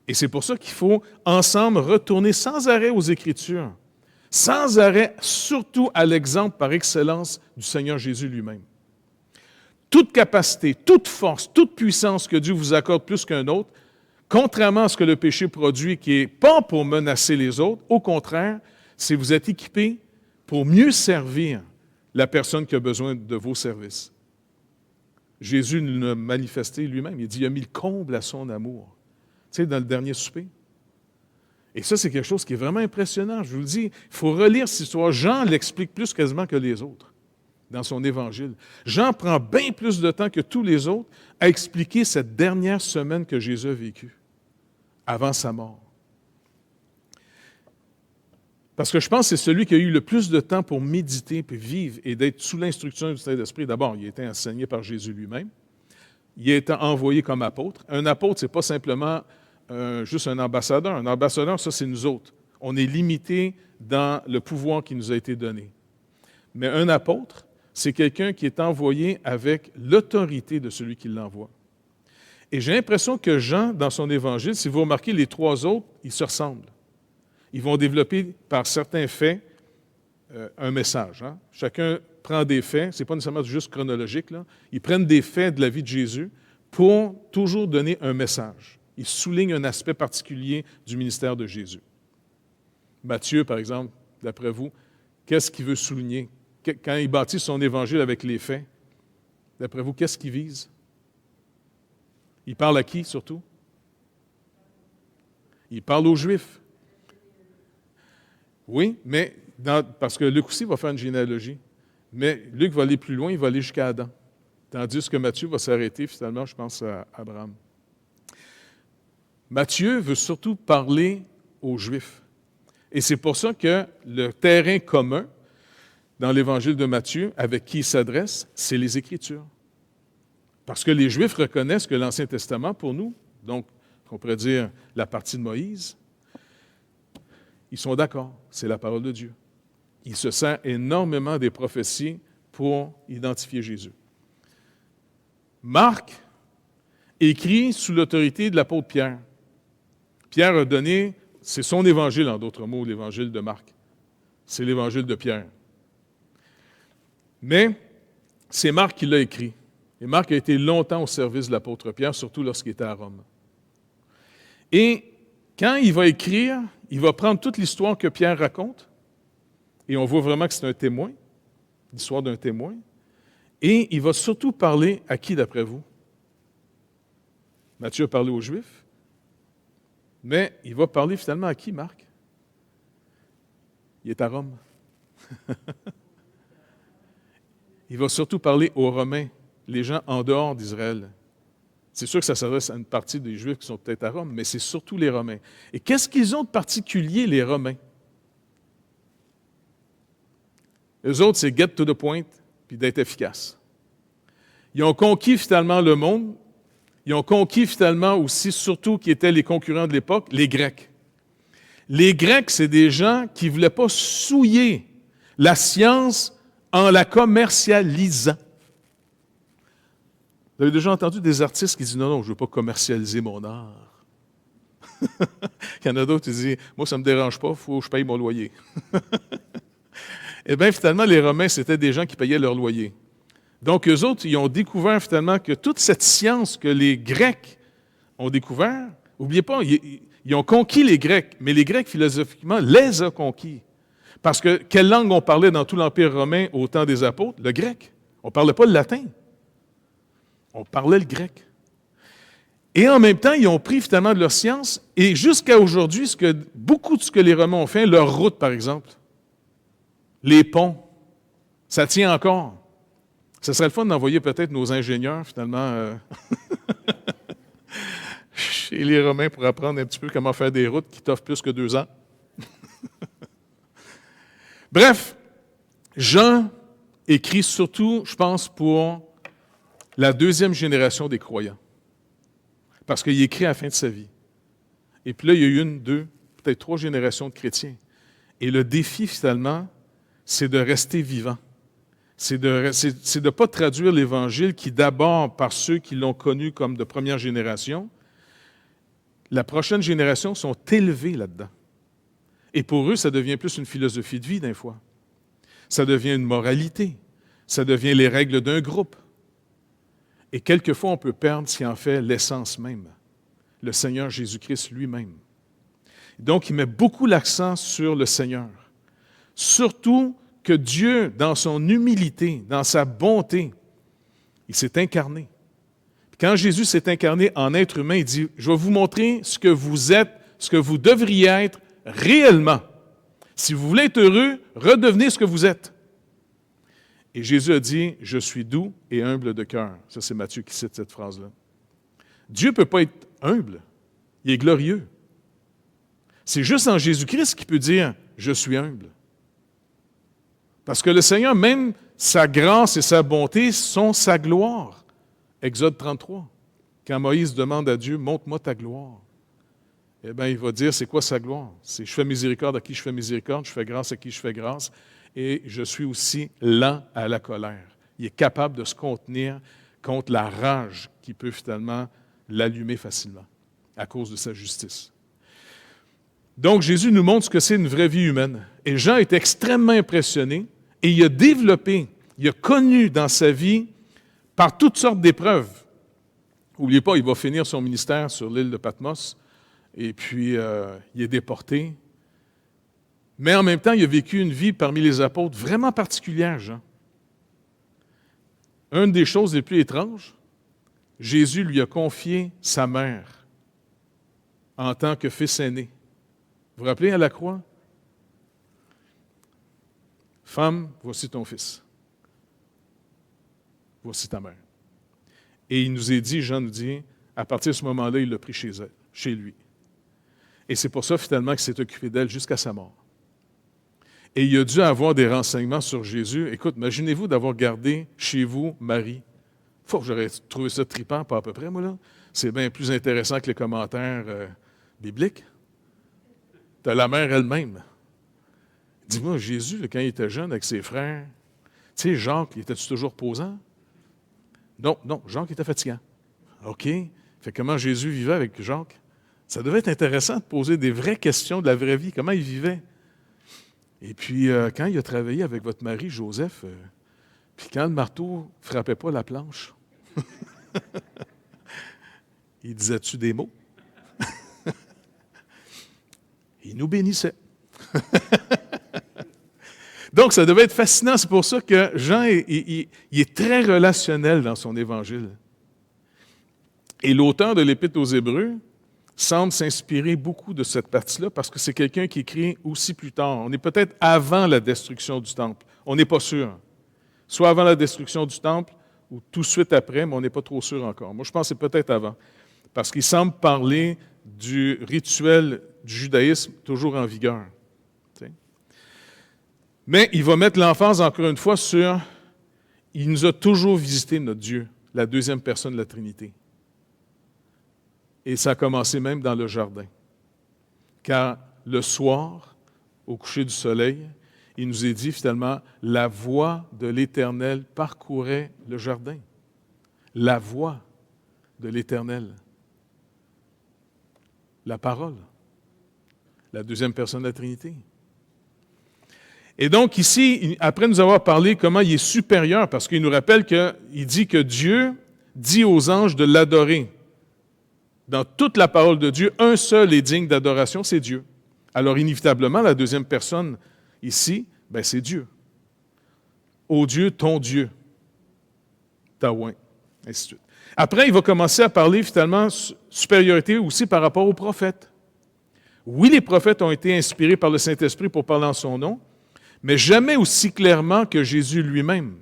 C: Et c'est pour ça qu'il faut ensemble retourner sans arrêt aux Écritures, sans arrêt surtout à l'exemple par excellence du Seigneur Jésus lui-même. Toute capacité, toute force, toute puissance que Dieu vous accorde plus qu'un autre, contrairement à ce que le péché produit, qui n'est pas pour menacer les autres, au contraire, c'est vous êtes équipé pour mieux servir la personne qui a besoin de vos services. Jésus nous l'a manifesté lui-même. Il dit, il a mis le comble à son amour. Tu sais, dans le dernier souper. Et ça, c'est quelque chose qui est vraiment impressionnant. Je vous le dis, il faut relire cette histoire. Jean l'explique plus quasiment que les autres dans son évangile. Jean prend bien plus de temps que tous les autres à expliquer cette dernière semaine que Jésus a vécue, avant sa mort. Parce que je pense que c'est celui qui a eu le plus de temps pour méditer, puis vivre et d'être sous l'instruction du Saint-Esprit. D'abord, il a été enseigné par Jésus lui-même. Il a été envoyé comme apôtre. Un apôtre, ce n'est pas simplement juste un ambassadeur. Un ambassadeur, ça, c'est nous autres. On est limité dans le pouvoir qui nous a été donné. Mais un apôtre, c'est quelqu'un qui est envoyé avec l'autorité de celui qui l'envoie. Et j'ai l'impression que Jean, dans son évangile, si vous remarquez, les trois autres, ils se ressemblent. Ils vont développer par certains faits un message. Hein? Chacun prend des faits, ce n'est pas nécessairement juste chronologique, là. Ils prennent des faits de la vie de Jésus pour toujours donner un message. Ils soulignent un aspect particulier du ministère de Jésus. Matthieu, par exemple, d'après vous, qu'est-ce qu'il veut souligner? Quand il bâtit son évangile avec les faits, d'après vous, qu'est-ce qu'il vise? Il parle à qui, surtout? Il parle aux Juifs. Oui, mais parce que Luc aussi va faire une généalogie. Mais Luc va aller plus loin, il va aller jusqu'à Adam. Tandis que Matthieu va s'arrêter, finalement, je pense, à Abraham. Matthieu veut surtout parler aux Juifs. Et c'est pour ça que le terrain commun dans l'Évangile de Matthieu, avec qui il s'adresse, c'est les Écritures. Parce que les Juifs reconnaissent que l'Ancien Testament, pour nous, donc, on pourrait dire la partie de Moïse, ils sont d'accord, c'est la parole de Dieu. Il se sert énormément des prophéties pour identifier Jésus. Marc écrit sous l'autorité de l'apôtre Pierre. Pierre a donné, c'est son évangile en d'autres mots, l'évangile de Marc. C'est l'évangile de Pierre. Mais c'est Marc qui l'a écrit. Et Marc a été longtemps au service de l'apôtre Pierre, surtout lorsqu'il était à Rome. Et quand il va écrire, il va prendre toute l'histoire que Pierre raconte, et on voit vraiment que c'est un témoin, l'histoire d'un témoin, et il va surtout parler à qui, d'après vous? Matthieu a parlé aux Juifs, mais il va parler finalement à qui, Marc? Il est à Rome. Il va surtout parler aux Romains, les gens en dehors d'Israël. C'est sûr que ça s'adresse à une partie des Juifs qui sont peut-être à Rome, mais c'est surtout les Romains. Et qu'est-ce qu'ils ont de particulier, les Romains? Eux autres, c'est get to the point, puis d'être efficace. Ils ont conquis finalement le monde. Ils ont conquis finalement aussi, surtout, qui étaient les concurrents de l'époque, les Grecs. Les Grecs, c'est des gens qui ne voulaient pas souiller la science en la commercialisant. Vous avez déjà entendu des artistes qui disent « Non, je ne veux pas commercialiser mon art. » Il y en a d'autres qui disent « Moi, ça ne me dérange pas, il faut que je paye mon loyer. » Eh bien, finalement, les Romains, c'était des gens qui payaient leur loyer. Donc, eux autres, ils ont découvert finalement que toute cette science que les Grecs ont découvert, n'oubliez pas, ils ont conquis les Grecs, mais les Grecs, philosophiquement, les ont conquis. Parce que quelle langue on parlait dans tout l'Empire romain au temps des apôtres? Le grec. On ne parlait pas le latin. On parlait le grec. Et en même temps, ils ont pris finalement de leur science, et jusqu'à aujourd'hui, beaucoup de ce que les Romains ont fait, leur route par exemple, les ponts, ça tient encore. Ce serait le fun d'envoyer peut-être nos ingénieurs finalement chez les Romains pour apprendre un petit peu comment faire des routes qui t'offrent plus que 2 ans. Bref, Jean écrit surtout, je pense, pour la 2e génération des croyants. Parce qu'il écrit à la fin de sa vie. Et puis là, il y a eu 1, 2, peut-être 3 générations de chrétiens. Et le défi, finalement, c'est de rester vivant. C'est de ne pas traduire l'Évangile qui, d'abord, par ceux qui l'ont connu comme de première génération, la prochaine génération sont élevés là-dedans. Et pour eux, ça devient plus une philosophie de vie, d'un fois. Ça devient une moralité. Ça devient les règles d'un groupe. Et quelquefois, on peut perdre ce qui en fait l'essence même, le Seigneur Jésus-Christ lui-même. Donc, il met beaucoup l'accent sur le Seigneur. Surtout que Dieu, dans son humilité, dans sa bonté, il s'est incarné. Quand Jésus s'est incarné en être humain, il dit, « Je vais vous montrer ce que vous êtes, ce que vous devriez être réellement. Si vous voulez être heureux, redevenez ce que vous êtes. » Et Jésus a dit, « Je suis doux et humble de cœur. » Ça, c'est Matthieu qui cite cette phrase-là. Dieu ne peut pas être humble. Il est glorieux. C'est juste en Jésus-Christ qu'il peut dire, « Je suis humble. » Parce que le Seigneur, même sa grâce et sa bonté sont sa gloire. Exode 33. Quand Moïse demande à Dieu, « Montre-moi ta gloire. » Eh bien, il va dire, c'est quoi sa gloire? C'est « Je fais miséricorde à qui je fais miséricorde, je fais grâce à qui je fais grâce. » Et je suis aussi lent à la colère. Il est capable de se contenir contre la rage qui peut finalement l'allumer facilement à cause de sa justice. Donc, Jésus nous montre ce que c'est une vraie vie humaine. Et Jean est extrêmement impressionné et il a développé, il a connu dans sa vie par toutes sortes d'épreuves. N'oubliez pas, il va finir son ministère sur l'île de Patmos et puis il est déporté. Mais en même temps, il a vécu une vie parmi les apôtres vraiment particulière, Jean. Une des choses les plus étranges, Jésus lui a confié sa mère en tant que fils aîné. Vous vous rappelez à la croix? « Femme, voici ton fils. Voici ta mère. » Et il nous est dit, Jean nous dit, à partir de ce moment-là, il l'a pris chez elle, chez lui. Et c'est pour ça, finalement, qu'il s'est occupé d'elle jusqu'à sa mort. Et il a dû avoir des renseignements sur Jésus. Écoute, imaginez-vous d'avoir gardé chez vous Marie. J'aurais trouvé ça trippant, pas à peu près, moi, là. C'est bien plus intéressant que les commentaires bibliques. Tu as la mère elle-même. Dis-moi, Jésus, quand il était jeune avec ses frères, tu sais, Jacques, il était-tu toujours posant? Non, Jacques était fatigant. OK. Fait comment Jésus vivait avec Jacques? Ça devait être intéressant de poser des vraies questions de la vraie vie. Comment il vivait? Et puis, quand il a travaillé avec votre mari, Joseph, puis quand le marteau ne frappait pas la planche, il disait-tu des mots? Il nous bénissait. Donc, ça devait être fascinant. C'est pour ça que Jean il est très relationnel dans son évangile. Et l'auteur de l'Épître aux Hébreux semble s'inspirer beaucoup de cette partie-là parce que c'est quelqu'un qui écrit aussi plus tard. On est peut-être avant la destruction du temple. On n'est pas sûr. Soit avant la destruction du temple ou tout de suite après, mais on n'est pas trop sûr encore. Moi, je pense que c'est peut-être avant. Parce qu'il semble parler du rituel du judaïsme toujours en vigueur. T'sais. Mais il va mettre l'emphase, encore une fois, sur « Il nous a toujours visité, notre Dieu, la 2e personne de la Trinité. » Et ça a commencé même dans le jardin. Car le soir, au coucher du soleil, il nous est dit finalement, la voix de l'Éternel parcourait le jardin. La voix de l'Éternel. La parole. La 2e personne de la Trinité. Et donc ici, après nous avoir parlé comment il est supérieur, parce qu'il nous rappelle qu'il dit que Dieu dit aux anges de l'adorer. Dans toute la parole de Dieu, un seul est digne d'adoration, c'est Dieu. Alors, inévitablement, la 2e personne ici, c'est Dieu. Ô Dieu, ton Dieu. Taouin. ainsi de suite. Après, il va commencer à parler finalement supériorité aussi par rapport aux prophètes. Oui, les prophètes ont été inspirés par le Saint-Esprit pour parler en son nom, mais jamais aussi clairement que Jésus lui-même.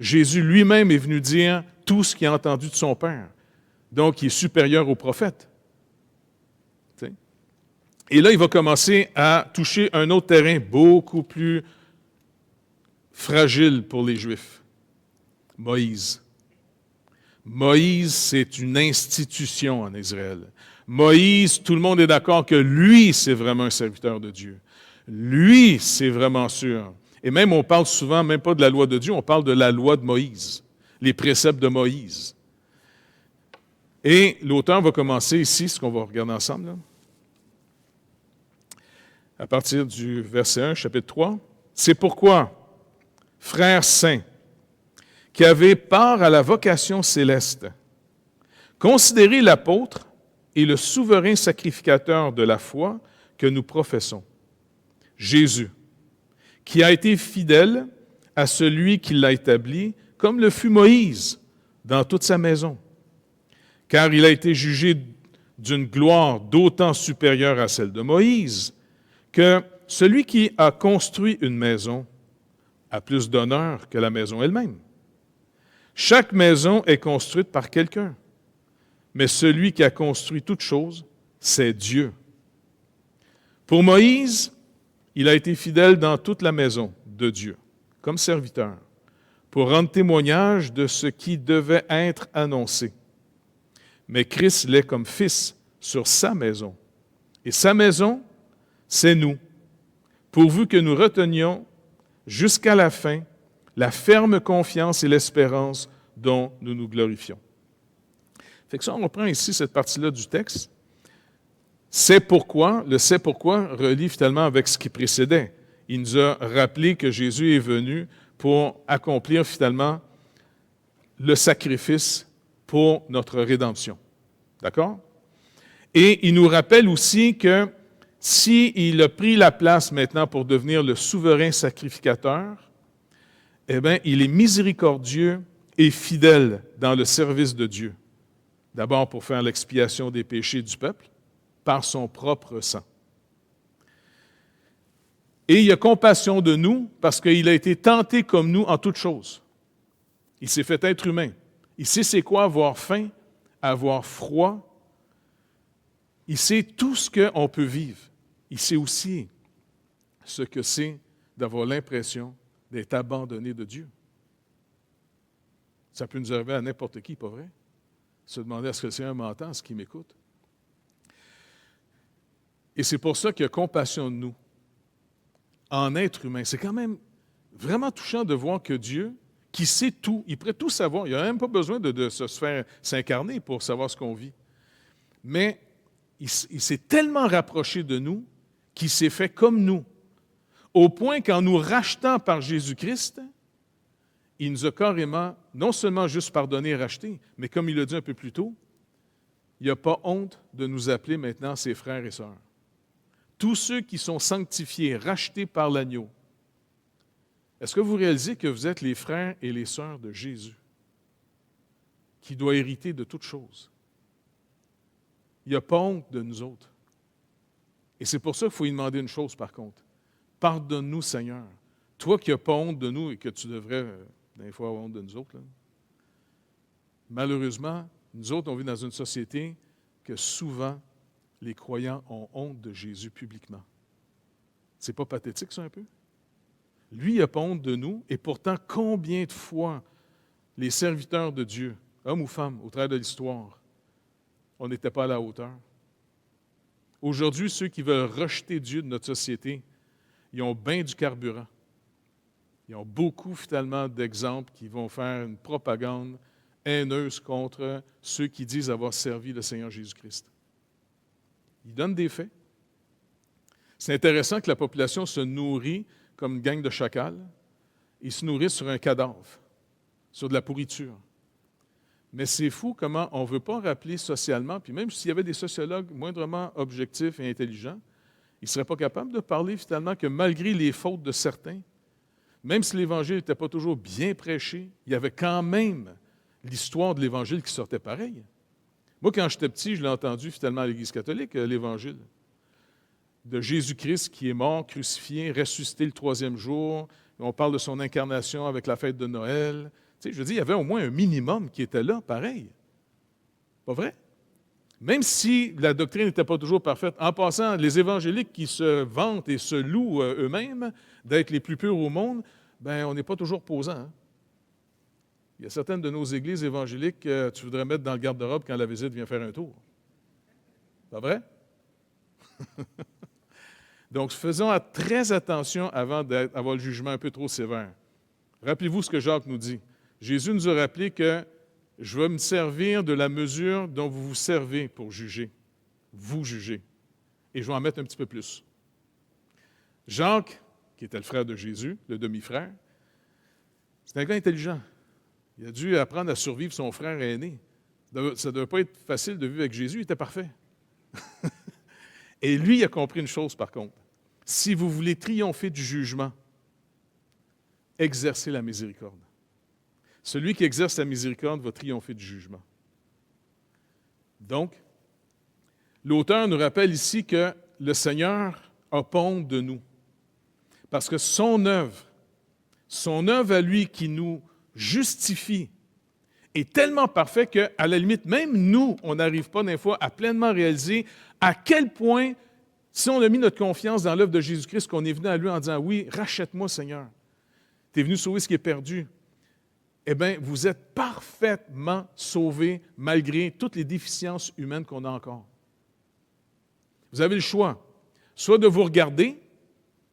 C: Jésus lui-même est venu dire tout ce qu'il a entendu de son Père. Donc, il est supérieur aux prophètes. T'sais? Et là, il va commencer à toucher un autre terrain beaucoup plus fragile pour les Juifs. Moïse. Moïse, c'est une institution en Israël. Moïse, tout le monde est d'accord que lui, c'est vraiment un serviteur de Dieu. Lui, c'est vraiment sûr. Et même, on parle souvent, même pas de la loi de Dieu, on parle de la loi de Moïse, les préceptes de Moïse. Et l'auteur va commencer ici, ce qu'on va regarder ensemble, là. À partir du verset 1, chapitre 3. « C'est pourquoi, frères saints, qui avez part à la vocation céleste, considérez l'apôtre et le souverain sacrificateur de la foi que nous professons, Jésus, qui a été fidèle à celui qui l'a établi, comme le fut Moïse dans toute sa maison. Car il a été jugé d'une gloire d'autant supérieure à celle de Moïse, que celui qui a construit une maison a plus d'honneur que la maison elle-même. Chaque maison est construite par quelqu'un, mais celui qui a construit toute chose, c'est Dieu. Pour Moïse, il a été fidèle dans toute la maison de Dieu, comme serviteur, pour rendre témoignage de ce qui devait être annoncé. Mais Christ l'est comme fils sur sa maison. Et sa maison, c'est nous, pourvu que nous retenions jusqu'à la fin la ferme confiance et l'espérance dont nous nous glorifions. Fait que ça, on reprend ici cette partie-là du texte. C'est pourquoi, le c'est pourquoi relie finalement avec ce qui précédait. Il nous a rappelé que Jésus est venu pour accomplir finalement le sacrifice pour notre rédemption. D'accord? Et il nous rappelle aussi que s'il a pris la place maintenant pour devenir le souverain sacrificateur, eh bien, il est miséricordieux et fidèle dans le service de Dieu. D'abord pour faire l'expiation des péchés du peuple par son propre sang. Et il a compassion de nous parce qu'il a été tenté comme nous en toutes choses. Il s'est fait être humain. Il sait c'est quoi avoir faim, avoir froid. Il sait tout ce qu'on peut vivre. Il sait aussi ce que c'est d'avoir l'impression d'être abandonné de Dieu. Ça peut nous arriver à n'importe qui, pas vrai? Se demander est-ce que le Seigneur m'entend, est-ce qu'il m'écoute? Et c'est pour ça qu'il a compassion de nous. En être humain, c'est quand même vraiment touchant de voir que Dieu, qui sait tout, il pourrait tout savoir, il n'a même pas besoin de se faire s'incarner pour savoir ce qu'on vit. Mais il s'est tellement rapproché de nous qu'il s'est fait comme nous, au point qu'en nous rachetant par Jésus-Christ, il nous a carrément, non seulement juste pardonné et racheté, mais comme il l'a dit un peu plus tôt, il n'a pas honte de nous appeler maintenant ses frères et sœurs. Tous ceux qui sont sanctifiés, rachetés par l'agneau. Est-ce que vous réalisez que vous êtes les frères et les sœurs de Jésus, qui doit hériter de toutes choses? Il n'a pas honte de nous autres. Et c'est pour ça qu'il faut lui demander une chose, par contre. Pardonne-nous, Seigneur. Toi qui n'as pas honte de nous et que tu devrais, des fois, avoir honte de nous autres. Là. Malheureusement, nous autres, on vit dans une société que souvent, les croyants ont honte de Jésus publiquement. C'est pas pathétique, ça, un peu? Lui, il n'a pas honte de nous, et pourtant, combien de fois les serviteurs de Dieu, hommes ou femmes, au travers de l'histoire, on n'était pas à la hauteur. Aujourd'hui, ceux qui veulent rejeter Dieu de notre société, ils ont bien du carburant. Ils ont beaucoup, finalement, d'exemples qui vont faire une propagande haineuse contre ceux qui disent avoir servi le Seigneur Jésus-Christ. Ils donnent des faits. C'est intéressant que la population se nourrit comme une gang de chacals. Ils se nourrissent sur un cadavre, sur de la pourriture. Mais c'est fou comment on ne veut pas rappeler socialement, puis même s'il y avait des sociologues moindrement objectifs et intelligents, ils ne seraient pas capables de parler finalement que malgré les fautes de certains, même si l'Évangile n'était pas toujours bien prêché, il y avait quand même l'histoire de l'Évangile qui sortait pareil. Moi, quand j'étais petit, je l'ai entendu finalement à l'Église catholique, l'Évangile de Jésus-Christ qui est mort, crucifié, ressuscité le 3e jour. On parle de son incarnation avec la fête de Noël. Tu sais, je veux dire, il y avait au moins un minimum qui était là, pareil. Pas vrai? Même si la doctrine n'était pas toujours parfaite. En passant, les évangéliques qui se vantent et se louent eux-mêmes d'être les plus purs au monde, ben on n'est pas toujours posant. Hein? Il y a certaines de nos églises évangéliques que tu voudrais mettre dans le garde-robe quand la visite vient faire un tour. Pas vrai? Donc, faisons très attention avant d'avoir le jugement un peu trop sévère. Rappelez-vous ce que Jacques nous dit. Jésus nous a rappelé que je vais me servir de la mesure dont vous vous servez pour juger. Vous jugez. Et je vais en mettre un petit peu plus. Jacques, qui était le frère de Jésus, le demi-frère, c'est un gars intelligent. Il a dû apprendre à survivre son frère aîné. Ça ne devait pas être facile de vivre avec Jésus, il était parfait. Et lui, il a compris une chose, par contre. Si vous voulez triompher du jugement, exercez la miséricorde. Celui qui exerce la miséricorde va triompher du jugement. Donc, l'auteur nous rappelle ici que le Seigneur a honte de nous. Parce que son œuvre à lui qui nous justifie, est tellement parfait qu'à la limite, même nous, on n'arrive pas des fois à pleinement réaliser à quel point, si on a mis notre confiance dans l'œuvre de Jésus-Christ, qu'on est venu à lui en disant « Oui, rachète-moi, Seigneur. Tu es venu sauver ce qui est perdu. » Eh bien, vous êtes parfaitement sauvés malgré toutes les déficiences humaines qu'on a encore. Vous avez le choix, soit de vous regarder,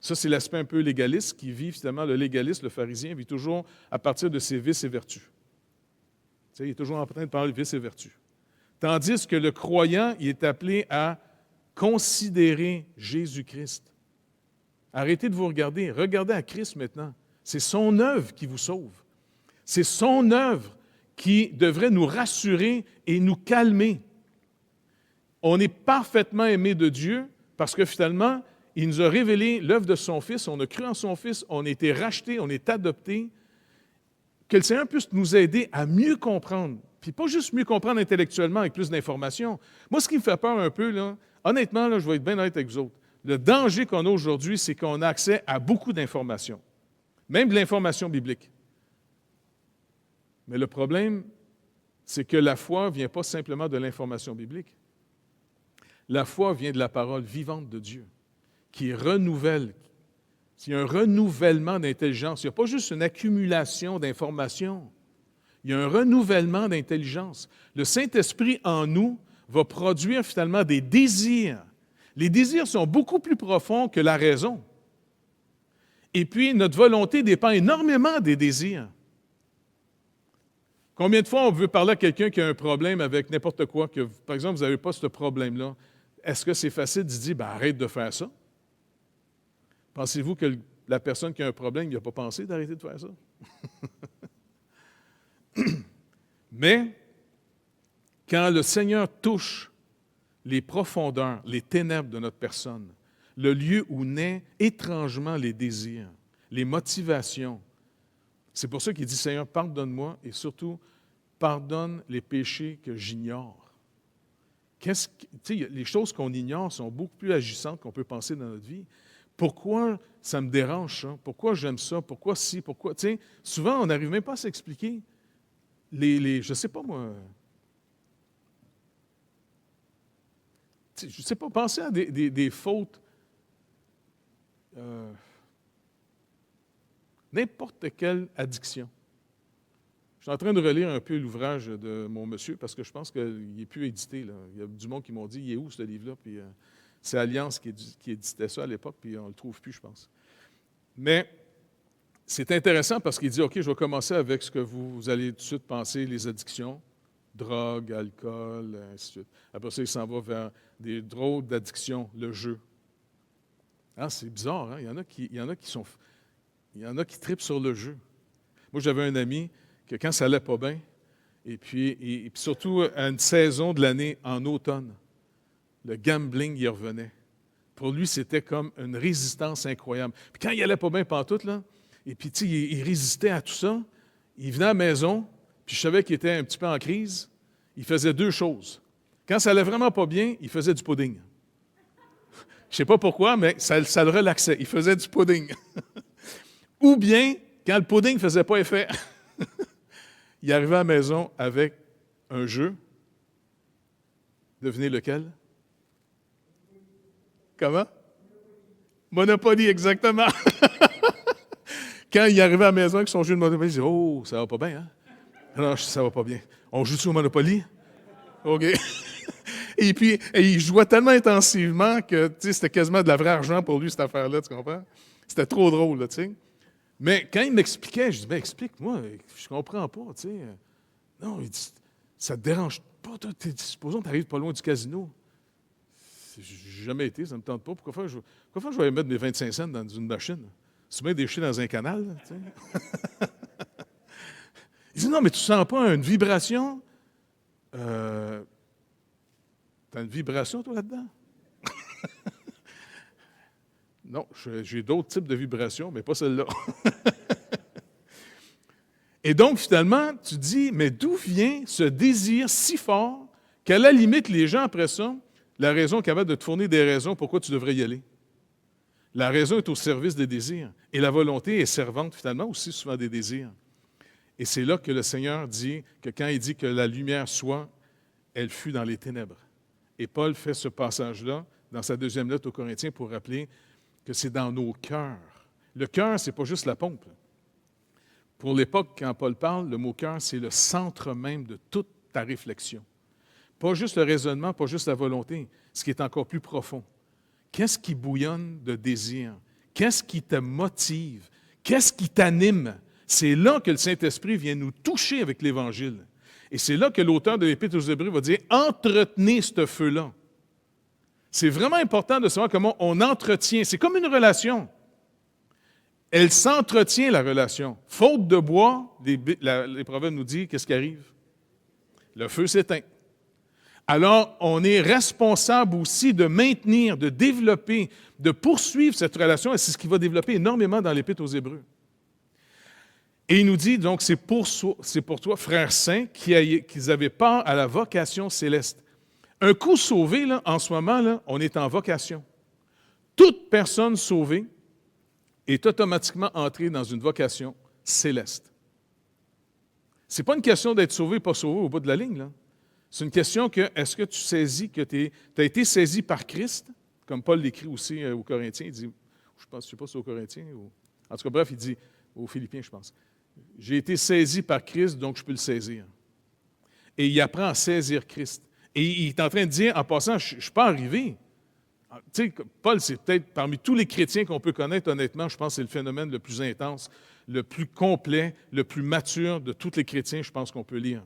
C: ça c'est l'aspect un peu légaliste qui vit finalement, le légaliste, le pharisien, vit toujours à partir de ses vices et vertus. Tu sais, il est toujours en train de parler de vices et vertus. Tandis que le croyant, il est appelé à considérer Jésus-Christ. Arrêtez de vous regarder. Regardez à Christ maintenant. C'est son œuvre qui vous sauve. C'est son œuvre qui devrait nous rassurer et nous calmer. On est parfaitement aimé de Dieu parce que finalement, il nous a révélé l'œuvre de son Fils, on a cru en son Fils, on a été racheté, on est adopté. Que le Seigneur puisse nous aider à mieux comprendre, puis pas juste mieux comprendre intellectuellement avec plus d'informations. Moi, ce qui me fait peur un peu, là, honnêtement, là, je vais être bien honnête avec vous autres, le danger qu'on a aujourd'hui, c'est qu'on a accès à beaucoup d'informations, même de l'information biblique. Mais le problème, c'est que la foi ne vient pas simplement de l'information biblique. La foi vient de la parole vivante de Dieu, qui renouvelle. Il y a un renouvellement d'intelligence. Il n'y a pas juste une accumulation d'informations. Il y a un renouvellement d'intelligence. Le Saint-Esprit en nous va produire finalement des désirs. Les désirs sont beaucoup plus profonds que la raison. Et puis, notre volonté dépend énormément des désirs. Combien de fois on veut parler à quelqu'un qui a un problème avec n'importe quoi, que, par exemple, vous n'avez pas ce problème-là, est-ce que c'est facile de dire, arrête de faire ça? Pensez-vous que la personne qui a un problème n'a pas pensé d'arrêter de faire ça? Mais, quand le Seigneur touche les profondeurs, les ténèbres de notre personne, le lieu où naît étrangement les désirs, les motivations, c'est pour ça qu'il dit, Seigneur, pardonne-moi et surtout, pardonne les péchés que j'ignore. Les choses qu'on ignore sont beaucoup plus agissantes qu'on peut penser dans notre vie. Pourquoi ça me dérange, ça? Pourquoi j'aime ça? Pourquoi si? Pourquoi? Souvent, on n'arrive même pas à s'expliquer. Je ne sais pas, moi. Je ne sais pas, pensez à des fautes. N'importe quelle addiction. Je suis en train de relire un peu l'ouvrage de mon monsieur parce que je pense qu'il n'est plus édité. Là. Il y a du monde qui m'ont dit, il est où ce livre-là? Puis, c'est Alliance qui éditait ça à l'époque, puis on ne le trouve plus, je pense. Mais c'est intéressant parce qu'il dit, OK, je vais commencer avec ce que vous allez tout de suite penser, les addictions, drogue, alcool, ainsi de suite. Après ça, il s'en va vers des drôles d'addictions, le jeu. Ah, c'est bizarre, hein? Il y en a qui trippent sur le jeu. Moi, j'avais un ami que quand ça allait pas bien, et puis surtout à une saison de l'année, en automne, le gambling, il revenait. Pour lui, c'était comme une résistance incroyable. Puis quand il allait pas bien pantoute, là, et puis il résistait à tout ça, il venait à la maison, puis je savais qu'il était un petit peu en crise, il faisait deux choses. Quand ça allait vraiment pas bien, il faisait du pudding. Je ne sais pas pourquoi, mais ça le relaxait. Il faisait du pudding. Ou bien, quand le pudding ne faisait pas effet, il arrivait à la maison avec un jeu. Devinez lequel? Comment? Monopoly, exactement. Quand il arrivait à la maison avec son jeu de Monopoly, il disait « Oh, ça va pas bien, hein? » Non, ça va pas bien. On joue-tu au Monopoly? OK. Et puis, il jouait tellement intensivement que c'était quasiment de la vraie argent pour lui, cette affaire-là, tu comprends? C'était trop drôle, là, tu sais. Mais quand il m'expliquait, je dis, ben explique-moi, je comprends pas, tu sais. Non, il dit, ça te dérange pas, toi, supposons que tu arrives pas loin du casino. J'ai jamais été, ça me tente pas. Pourquoi je vais aller mettre mes 25 cents dans une machine? Tu mets des chiens dans un canal, là, tu sais. Il dit, non, mais tu sens pas une vibration? T'as une vibration, toi, là-dedans? Non, j'ai d'autres types de vibrations, mais pas celle-là. Et donc, finalement, tu dis, mais d'où vient ce désir si fort qu'à la limite, les gens, après ça, la raison est capable de te fournir des raisons pourquoi tu devrais y aller. La raison est au service des désirs. Et la volonté est servante, finalement, aussi souvent des désirs. Et c'est là que le Seigneur dit que quand il dit que la lumière soit, elle fut dans les ténèbres. Et Paul fait ce passage-là dans sa deuxième lettre aux Corinthiens pour rappeler que c'est dans nos cœurs. Le cœur, ce n'est pas juste la pompe. Pour l'époque, quand Paul parle, le mot cœur, c'est le centre même de toute ta réflexion. Pas juste le raisonnement, pas juste la volonté, ce qui est encore plus profond. Qu'est-ce qui bouillonne de désir? Qu'est-ce qui te motive? Qu'est-ce qui t'anime? C'est là que le Saint-Esprit vient nous toucher avec l'Évangile. Et c'est là que l'auteur de l'Épître aux Hébreux va dire « Entretenez ce feu-là ». C'est vraiment important de savoir comment on entretient. C'est comme une relation. Elle s'entretient, la relation. Faute de bois, les proverbes nous disent qu'est-ce qui arrive? Le feu s'éteint. Alors, on est responsable aussi de maintenir, de développer, de poursuivre cette relation, et c'est ce qui va développer énormément dans l'Épître aux Hébreux. Et il nous dit, donc, c'est pour toi, frères saints, qui avaient part à la vocation céleste. Un coup sauvé, là, en ce moment, là, on est en vocation. Toute personne sauvée est automatiquement entrée dans une vocation céleste. Ce n'est pas une question d'être sauvé ou pas sauvé au bout de la ligne, là. C'est une question que, est-ce que tu saisis que tu as été saisi par Christ, comme Paul l'écrit aussi aux Corinthiens, il dit, je ne sais pas si c'est aux Corinthiens, en tout cas, bref, il dit aux Philippiens, je pense, j'ai été saisi par Christ, donc je peux le saisir. Et il apprend à saisir Christ. Et il est en train de dire, en passant, je ne suis pas arrivé. Tu sais, Paul, c'est peut-être parmi tous les chrétiens qu'on peut connaître, honnêtement, je pense que c'est le phénomène le plus intense, le plus complet, le plus mature de tous les chrétiens, je pense qu'on peut lire.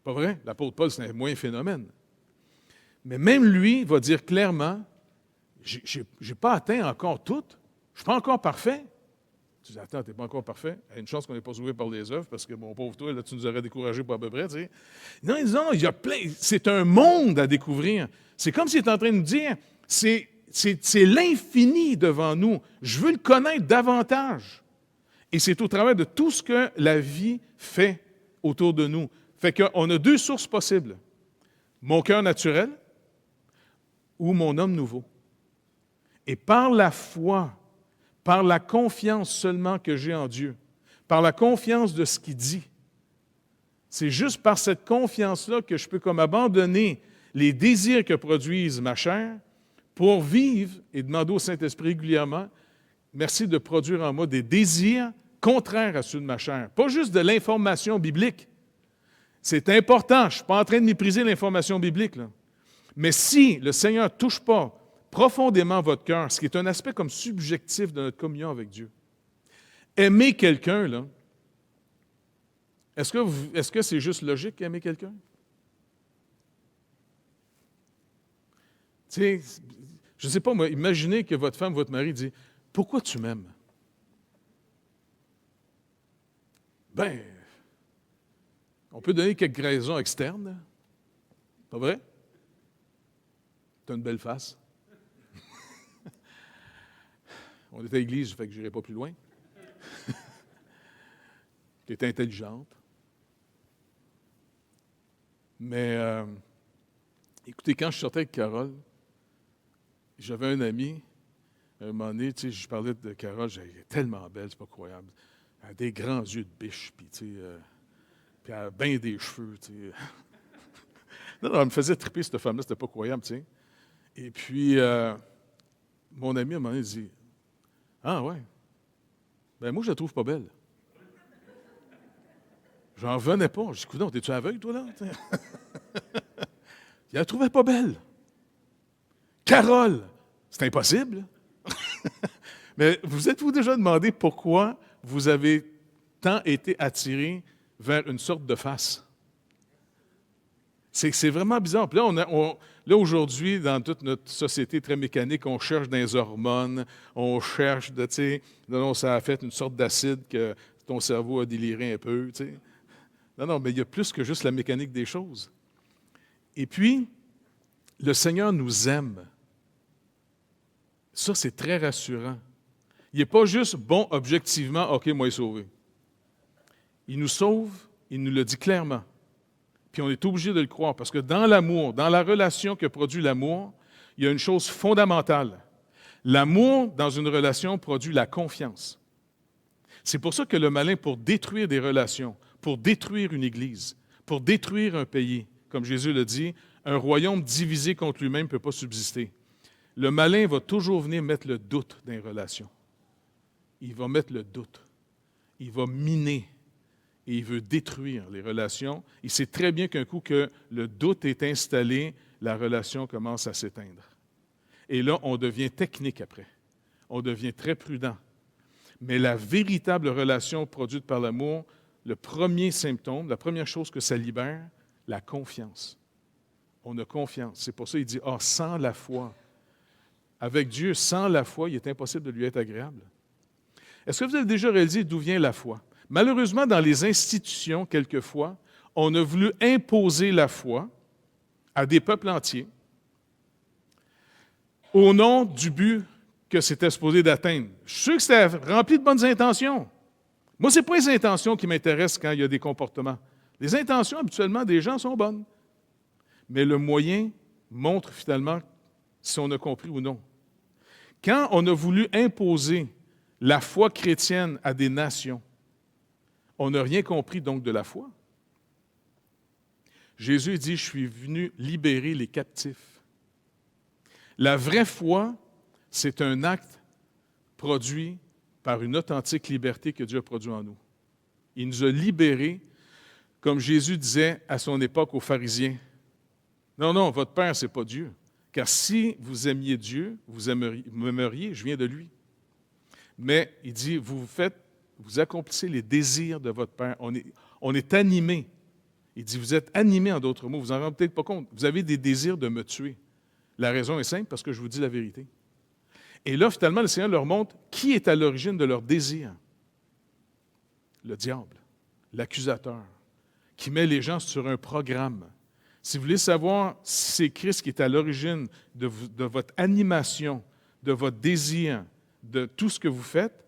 C: Pas vrai? L'apôtre Paul, c'est un moyen phénomène. Mais même lui va dire clairement, je n'ai pas atteint encore tout. Je ne suis pas encore parfait. Tu dis, attends, tu n'es pas encore parfait. Il y a une chance qu'on n'est pas sauvé par les œuvres, parce que, mon pauvre toi, là, tu nous aurais découragé pour à peu près. Tu sais. Non, il y a plein. C'est un monde à découvrir. C'est comme s'il est en train de nous dire, c'est l'infini devant nous. Je veux le connaître davantage. Et c'est au travers de tout ce que la vie fait autour de nous. Fait qu'on a deux sources possibles. Mon cœur naturel ou mon homme nouveau. Et par la foi, par la confiance seulement que j'ai en Dieu, par la confiance de ce qu'il dit, c'est juste par cette confiance-là que je peux comme abandonner les désirs que produise ma chair pour vivre et demander au Saint-Esprit régulièrement, merci de produire en moi des désirs contraires à ceux de ma chair. Pas juste de l'information biblique. C'est important, je ne suis pas en train de mépriser l'information biblique, là. Mais si le Seigneur ne touche pas profondément votre cœur, ce qui est un aspect comme subjectif de notre communion avec Dieu, aimer quelqu'un, là, est-ce que c'est juste logique aimer quelqu'un? Tu sais, je ne sais pas, moi, imaginez que votre femme, votre mari dit « Pourquoi tu m'aimes? » Ben, on peut donner quelques raisons externes. Pas vrai? Tu as une belle face. On est à l'église, fait que je n'irai pas plus loin. Tu es intelligente. Mais écoutez, quand je sortais avec Carole, j'avais un ami, à un moment donné, tu sais, je parlais de Carole, elle est tellement belle, c'est pas croyable. Elle a des grands yeux de biche, puis tu sais, puis elle a bien des cheveux, tu sais. Non, elle me faisait triper, cette femme-là, c'était pas croyable, tu sais. Et puis, mon ami, à un moment donné, il dit, « Ah ouais, ben moi, je la trouve pas belle. » J'en revenais pas. Je dis, « Coudonc, t'es-tu aveugle, toi, là? » Il la trouvait pas belle. Carole, c'est impossible. Mais vous êtes-vous déjà demandé pourquoi vous avez tant été attiré vers une sorte de face? C'est vraiment bizarre. Puis là, là, aujourd'hui, dans toute notre société très mécanique, on cherche des hormones, on cherche tu sais, non, ça a fait une sorte d'acide que ton cerveau a déliré un peu, tu sais. Non, mais il y a plus que juste la mécanique des choses. Et puis, le Seigneur nous aime. Ça, c'est très rassurant. Il n'est pas juste bon objectivement, OK, moi, il est sauvé. Il nous sauve, il nous le dit clairement. Puis on est obligé de le croire, parce que dans l'amour, dans la relation que produit l'amour, il y a une chose fondamentale. L'amour, dans une relation, produit la confiance. C'est pour ça que le malin, pour détruire des relations, pour détruire une église, pour détruire un pays, comme Jésus le dit, un royaume divisé contre lui-même ne peut pas subsister. Le malin va toujours venir mettre le doute dans les relations. Il va mettre le doute. Il va miner. Et il veut détruire les relations. Il sait très bien qu'un coup que le doute est installé, la relation commence à s'éteindre. Et là, on devient technique après. On devient très prudent. Mais la véritable relation produite par l'amour, le premier symptôme, la première chose que ça libère, la confiance. On a confiance. C'est pour ça qu'il dit, « sans la foi. » Avec Dieu, sans la foi, il est impossible de lui être agréable. Est-ce que vous avez déjà réalisé d'où vient la foi? Malheureusement, dans les institutions, quelquefois, on a voulu imposer la foi à des peuples entiers au nom du but que c'était supposé d'atteindre. Je suis sûr que c'était rempli de bonnes intentions. Moi, ce n'est pas les intentions qui m'intéressent quand il y a des comportements. Les intentions, habituellement, des gens sont bonnes. Mais le moyen montre finalement si on a compris ou non. Quand on a voulu imposer la foi chrétienne à des nations, on n'a rien compris donc de la foi. Jésus dit, « Je suis venu libérer les captifs. » La vraie foi, c'est un acte produit par une authentique liberté que Dieu a produit en nous. Il nous a libérés, comme Jésus disait à son époque aux pharisiens. « Non, votre Père, ce n'est pas Dieu. Car si vous aimiez Dieu, vous m'aimeriez, je viens de lui. » Mais il dit, vous accomplissez les désirs de votre Père. On est animé. Il dit, vous êtes animé en d'autres mots. Vous n'en rendez peut-être pas compte. Vous avez des désirs de me tuer. La raison est simple, parce que je vous dis la vérité. Et là, finalement, le Seigneur leur montre qui est à l'origine de leurs désirs. Le diable, l'accusateur, qui met les gens sur un programme. Si vous voulez savoir si c'est Christ qui est à l'origine de votre animation, de votre désir, de tout ce que vous faites,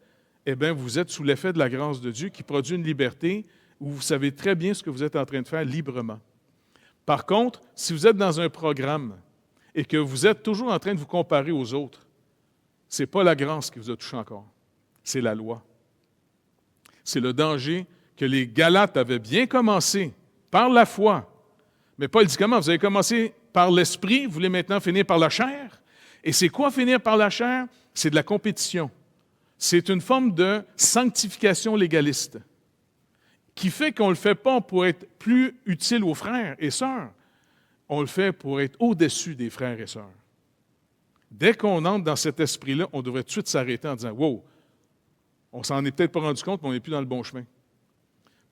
C: eh bien, vous êtes sous l'effet de la grâce de Dieu qui produit une liberté où vous savez très bien ce que vous êtes en train de faire librement. Par contre, si vous êtes dans un programme et que vous êtes toujours en train de vous comparer aux autres, ce n'est pas la grâce qui vous a touché encore, c'est la loi. C'est le danger que les Galates avaient bien commencé par la foi. Mais Paul dit comment? Vous avez commencé par l'esprit, vous voulez maintenant finir par la chair? Et c'est quoi finir par la chair? C'est de la compétition. C'est une forme de sanctification légaliste qui fait qu'on ne le fait pas pour être plus utile aux frères et sœurs. On le fait pour être au-dessus des frères et sœurs. Dès qu'on entre dans cet esprit-là, on devrait tout de suite s'arrêter en disant « Wow, on s'en est peut-être pas rendu compte, mais on n'est plus dans le bon chemin. »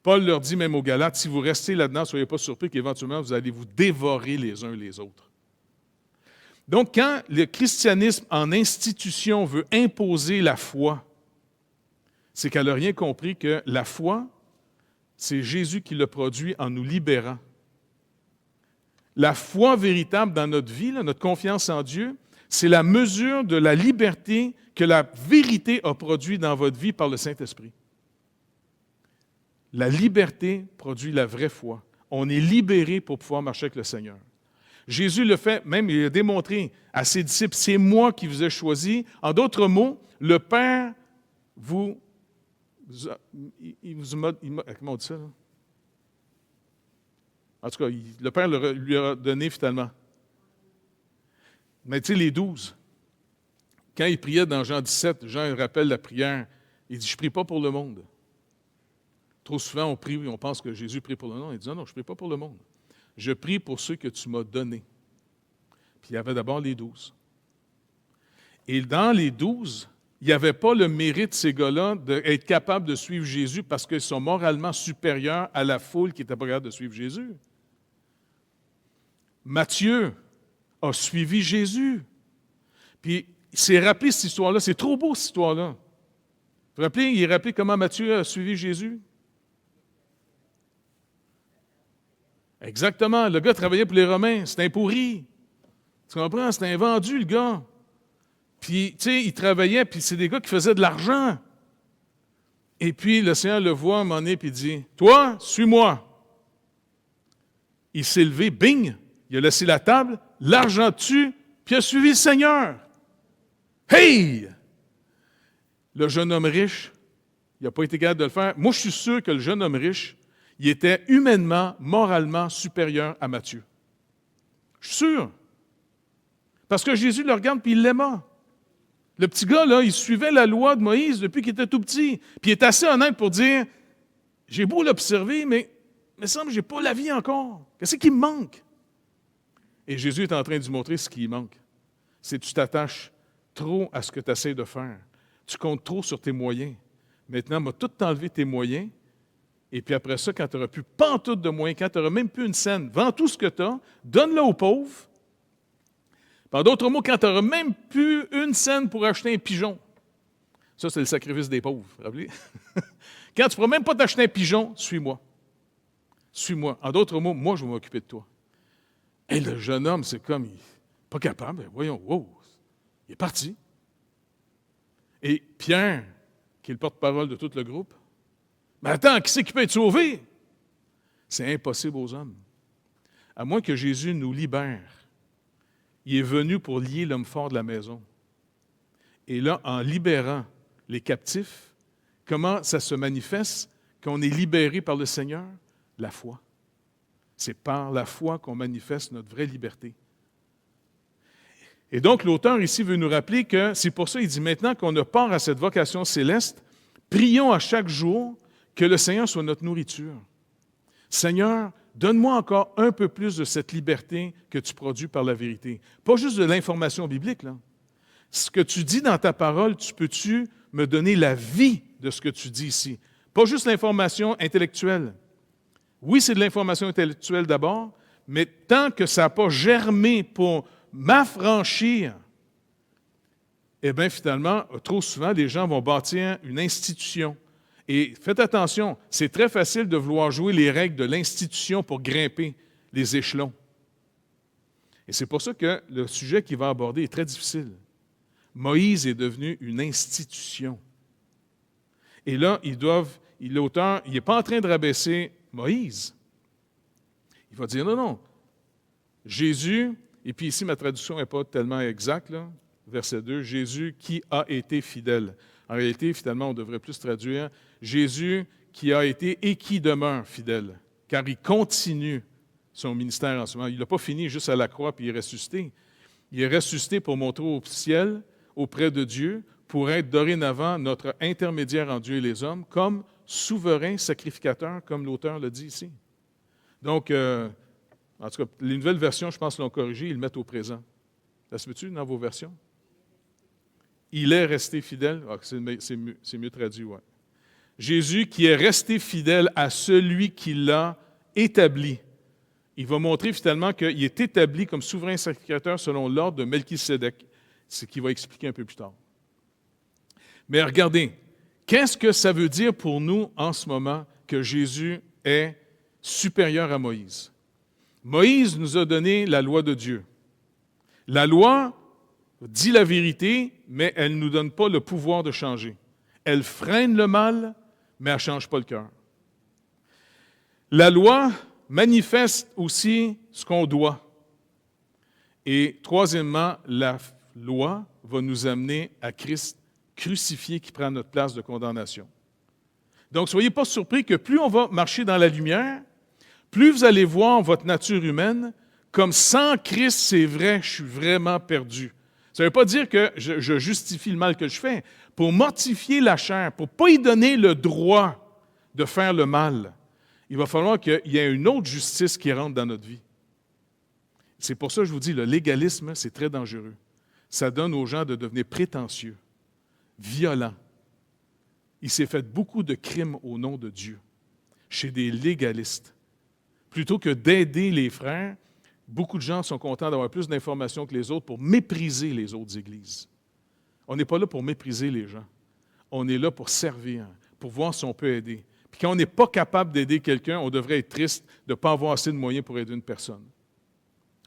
C: Paul leur dit même aux Galates, si vous restez là-dedans, ne soyez pas surpris qu'éventuellement vous allez vous dévorer les uns les autres. Donc, quand le christianisme en institution veut imposer la foi, c'est qu'elle n'a rien compris que la foi, c'est Jésus qui le produit en nous libérant. La foi véritable dans notre vie, là, notre confiance en Dieu, c'est la mesure de la liberté que la vérité a produit dans votre vie par le Saint-Esprit. La liberté produit la vraie foi. on est libéré pour pouvoir marcher avec le Seigneur. Jésus le fait, même il a démontré à ses disciples, c'est moi qui vous ai choisi. En d'autres mots, le Père comment on dit ça, là? En tout cas, le Père lui a donné finalement. Mais tu sais, les 12, quand il priait dans Jean 17, Jean rappelle la prière, il dit, je ne prie pas pour le monde. Trop souvent, on prie, on pense que Jésus prie pour le monde. Il dit, non, je ne prie pas pour le monde. Je prie pour ceux que tu m'as donnés. Puis il y avait d'abord les 12. Et dans les 12, il n'y avait pas le mérite, ces gars-là, d'être capables de suivre Jésus parce qu'ils sont moralement supérieurs à la foule qui n'était pas capable de suivre Jésus. Matthieu a suivi Jésus. Puis il s'est rappelé cette histoire-là. C'est trop beau, cette histoire-là. Vous vous rappelez, il est rappelé comment Matthieu a suivi Jésus? Exactement. Le gars travaillait pour les Romains. C'était un pourri. Tu comprends? C'était un vendu, le gars. Puis, tu sais, il travaillait, puis c'est des gars qui faisaient de l'argent. Et puis, le Seigneur le voit à un moment donné, puis il dit, « Toi, suis-moi. » Il s'est levé, bing, il a laissé la table, l'argent dessus, puis il a suivi le Seigneur. Hey! Le jeune homme riche, il n'a pas été capable de le faire. Moi, je suis sûr que le jeune homme riche, il était humainement, moralement supérieur à Matthieu. Je suis sûr. Parce que Jésus le regarde puis il l'aima. Le petit gars, là, il suivait la loi de Moïse depuis qu'il était tout petit. Puis il est assez honnête pour dire, j'ai beau l'observer, mais il me semble que je n'ai pas la vie encore. Qu'est-ce qui me manque? Et Jésus est en train de lui montrer ce qui lui manque. C'est que tu t'attaches trop à ce que tu essaies de faire. Tu comptes trop sur tes moyens. Maintenant, m'a tout enlevé tes moyens. Et puis après ça, quand tu n'auras plus pantoute de moyens, quand tu n'auras même plus une scène, vends tout ce que tu as, donne-le aux pauvres. Par d'autres mots, quand tu n'auras même plus une scène pour acheter un pigeon, ça, c'est le sacrifice des pauvres, vous vous rappelez? Quand tu ne pourras même pas t'acheter un pigeon, suis-moi. Suis-moi. En d'autres mots, moi, je vais m'occuper de toi. Et le jeune homme, c'est comme, il n'est pas capable. Voyons, wow, il est parti. Et Pierre, qui est le porte-parole de tout le groupe, mais attends, qui c'est qui peut être sauvé? C'est impossible aux hommes. À moins que Jésus nous libère. Il est venu pour lier l'homme fort de la maison. Et là, en libérant les captifs, comment ça se manifeste qu'on est libéré par le Seigneur? La foi. C'est par la foi qu'on manifeste notre vraie liberté. Et donc, l'auteur ici veut nous rappeler que c'est pour ça, il dit maintenant qu'on a part à cette vocation céleste, prions à chaque jour que le Seigneur soit notre nourriture. Seigneur, donne-moi encore un peu plus de cette liberté que tu produis par la vérité. Pas juste de l'information biblique, là. Ce que tu dis dans ta parole, peux-tu me donner la vie de ce que tu dis ici? Pas juste l'information intellectuelle. Oui, c'est de l'information intellectuelle d'abord, mais tant que ça n'a pas germé pour m'affranchir, eh bien, finalement, trop souvent, les gens vont bâtir une institution. Et faites attention, c'est très facile de vouloir jouer les règles de l'institution pour grimper les échelons. Et c'est pour ça que le sujet qu'il va aborder est très difficile. Moïse est devenu une institution. Et là, l'auteur, il n'est pas en train de rabaisser Moïse. Il va dire, non, Jésus, et puis ici ma traduction n'est pas tellement exacte, là, verset 2, Jésus qui a été fidèle. En réalité, finalement, on devrait plus traduire Jésus qui a été et qui demeure fidèle, car il continue son ministère en ce moment. Il n'a pas fini juste à la croix puis il est ressuscité. Il est ressuscité pour montrer au ciel, auprès de Dieu, pour être dorénavant notre intermédiaire en Dieu et les hommes, comme souverain sacrificateur, comme l'auteur le dit ici. Donc, en tout cas, les nouvelles versions, je pense, l'ont corrigé, ils le mettent au présent. Ça se peut-tu dans vos versions? Il est resté fidèle. Ah, c'est mieux traduit, oui. Jésus qui est resté fidèle à celui qui l'a établi. Il va montrer finalement qu'il est établi comme souverain sacrificateur selon l'ordre de Melchisédek, ce qu'il va expliquer un peu plus tard. Mais regardez, qu'est-ce que ça veut dire pour nous en ce moment que Jésus est supérieur à Moïse? Moïse nous a donné la loi de Dieu. La loi dit la vérité, mais elle ne nous donne pas le pouvoir de changer. Elle freine le mal, mais elle ne change pas le cœur. La loi manifeste aussi ce qu'on doit. Et troisièmement, la loi va nous amener à Christ crucifié qui prend notre place de condamnation. Donc, soyez pas surpris que plus on va marcher dans la lumière, plus vous allez voir votre nature humaine comme sans Christ, c'est vrai, je suis vraiment perdu. Ça ne veut pas dire que je justifie le mal que je fais. Pour mortifier la chair, pour ne pas y donner le droit de faire le mal, il va falloir qu'il y ait une autre justice qui rentre dans notre vie. C'est pour ça que je vous dis, le légalisme, c'est très dangereux. Ça donne aux gens de devenir prétentieux, violents. Il s'est fait beaucoup de crimes au nom de Dieu, chez des légalistes. Plutôt que d'aider les frères, beaucoup de gens sont contents d'avoir plus d'informations que les autres pour mépriser les autres églises. On n'est pas là pour mépriser les gens. On est là pour servir, pour voir si on peut aider. Puis quand on n'est pas capable d'aider quelqu'un, on devrait être triste de ne pas avoir assez de moyens pour aider une personne,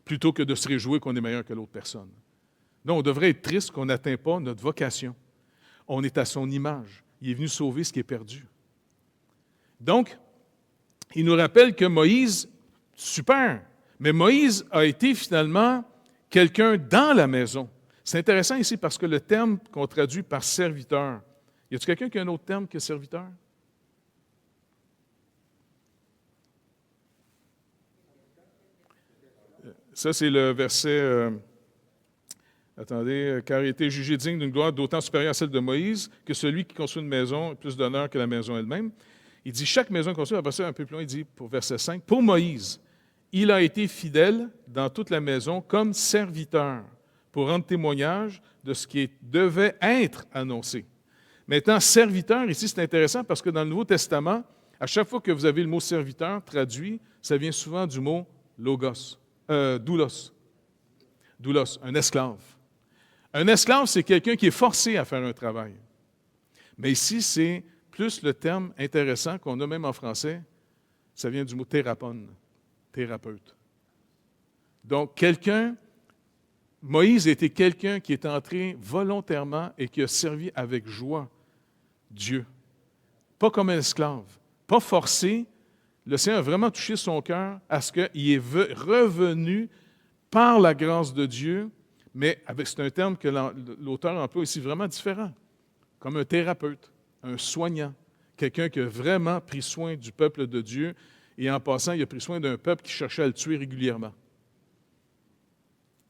C: plutôt que de se réjouir qu'on est meilleur que l'autre personne. Non, on devrait être triste qu'on n'atteint pas notre vocation. On est à son image. Il est venu sauver ce qui est perdu. Donc, il nous rappelle que Moïse, super, mais Moïse a été finalement quelqu'un dans la maison. C'est intéressant ici parce que le terme qu'on traduit par serviteur, y a-t-il quelqu'un qui a un autre terme que serviteur? Ça, c'est le verset, car il était jugé digne d'une gloire d'autant supérieure à celle de Moïse que celui qui construit une maison a plus d'honneur que la maison elle-même. Il dit, chaque maison construite, après ça, un peu plus loin, il dit, pour verset 5, pour Moïse, il a été fidèle dans toute la maison comme serviteur pour rendre témoignage de ce qui devait être annoncé. Maintenant, serviteur, ici, c'est intéressant parce que dans le Nouveau Testament, à chaque fois que vous avez le mot serviteur traduit, ça vient souvent du mot logos, doulos. Doulos, un esclave. Un esclave, c'est quelqu'un qui est forcé à faire un travail. Mais ici, c'est plus le terme intéressant qu'on a même en français, ça vient du mot thérapone, thérapeute. Donc, Moïse était quelqu'un qui est entré volontairement et qui a servi avec joie Dieu. Pas comme un esclave, pas forcé. Le Seigneur a vraiment touché son cœur à ce qu'il est revenu par la grâce de Dieu, mais c'est un terme que l'auteur emploie ici vraiment différent, comme un thérapeute, un soignant, quelqu'un qui a vraiment pris soin du peuple de Dieu, et en passant, il a pris soin d'un peuple qui cherchait à le tuer régulièrement.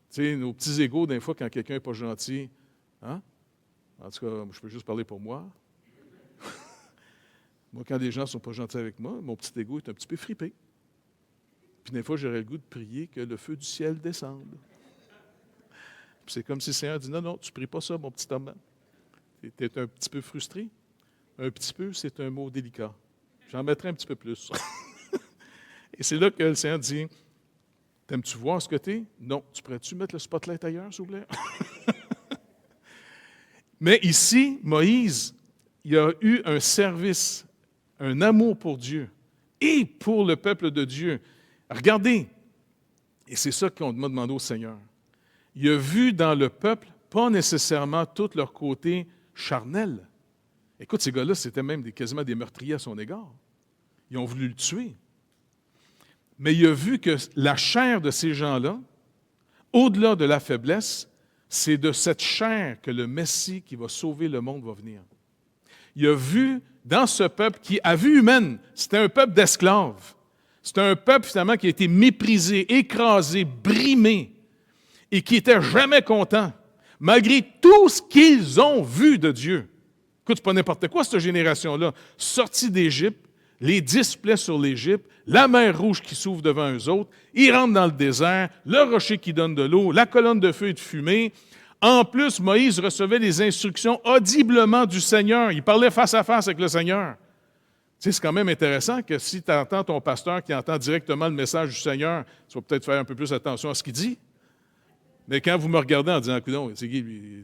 C: Tu sais, nos petits égos, des fois, quand quelqu'un n'est pas gentil, hein? En tout cas, je peux juste parler pour moi. Moi, quand les gens ne sont pas gentils avec moi, mon petit égo est un petit peu fripé. Puis des fois, j'aurais le goût de prier que le feu du ciel descende. Puis c'est comme si le Seigneur dit, non, tu ne pries pas ça, mon petit homme. Tu es un petit peu frustré. Un petit peu, c'est un mot délicat. J'en mettrai un petit peu plus. Et c'est là que le Seigneur dit, t'aimes-tu voir ce que tu es? Non. Tu pourrais-tu mettre le spotlight ailleurs, s'il vous plaît? Mais ici, Moïse, il a eu un service, un amour pour Dieu et pour le peuple de Dieu. Regardez, et c'est ça qu'on m'a demandé au Seigneur. Il a vu dans le peuple, pas nécessairement tout leur côté charnel. Écoute, ces gars-là, c'était même quasiment des meurtriers à son égard. Ils ont voulu le tuer. Mais il a vu que la chair de ces gens-là, au-delà de la faiblesse, c'est de cette chair que le Messie qui va sauver le monde va venir. Il a vu dans ce peuple qui, à vue humaine, c'était un peuple d'esclaves. C'était un peuple, finalement, qui a été méprisé, écrasé, brimé, et qui n'était jamais content, malgré tout ce qu'ils ont vu de Dieu. Écoute, c'est pas n'importe quoi, cette génération-là. Sortie d'Égypte, les 10 plaies sur l'Égypte, la mer Rouge qui s'ouvre devant eux autres, ils rentrent dans le désert, le rocher qui donne de l'eau, la colonne de feu et de fumée. En plus, Moïse recevait les instructions audiblement du Seigneur. Il parlait face à face avec le Seigneur. Tu sais, c'est quand même intéressant que si tu entends ton pasteur qui entend directement le message du Seigneur, tu vas peut-être faire un peu plus attention à ce qu'il dit. Mais quand vous me regardez en disant « Coudonc, c'est qui lui? »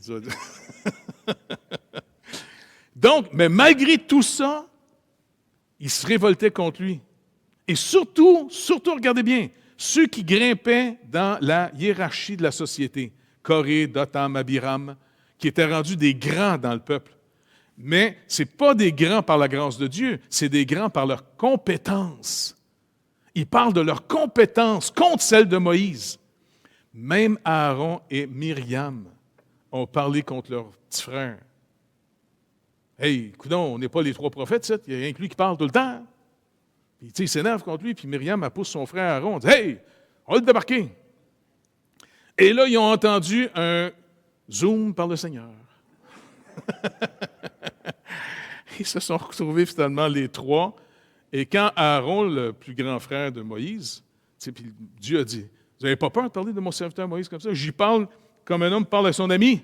C: Donc, mais malgré tout ça, ils se révoltaient contre lui. Et surtout, regardez bien, ceux qui grimpaient dans la hiérarchie de la société, Coré, Dotham, Abiram, qui étaient rendus des grands dans le peuple. Mais ce n'est pas des grands par la grâce de Dieu, c'est des grands par leur compétence. Il parle de leur compétence contre celle de Moïse. Même Aaron et Myriam ont parlé contre leur petit frère. Hey, coudonc, on n'est pas les trois prophètes, il n'y a rien que lui qui parle tout le temps. Puis, il s'énerve contre lui, puis Myriam, elle pousse son frère Aaron, elle dit « Hey, on va le débarquer! » Et là, ils ont entendu un zoom par le Seigneur. Ils se sont retrouvés finalement les trois. Et quand Aaron, le plus grand frère de Moïse, puis Dieu a dit, « Vous n'avez pas peur de parler de mon serviteur Moïse comme ça? J'y parle comme un homme parle à son ami. »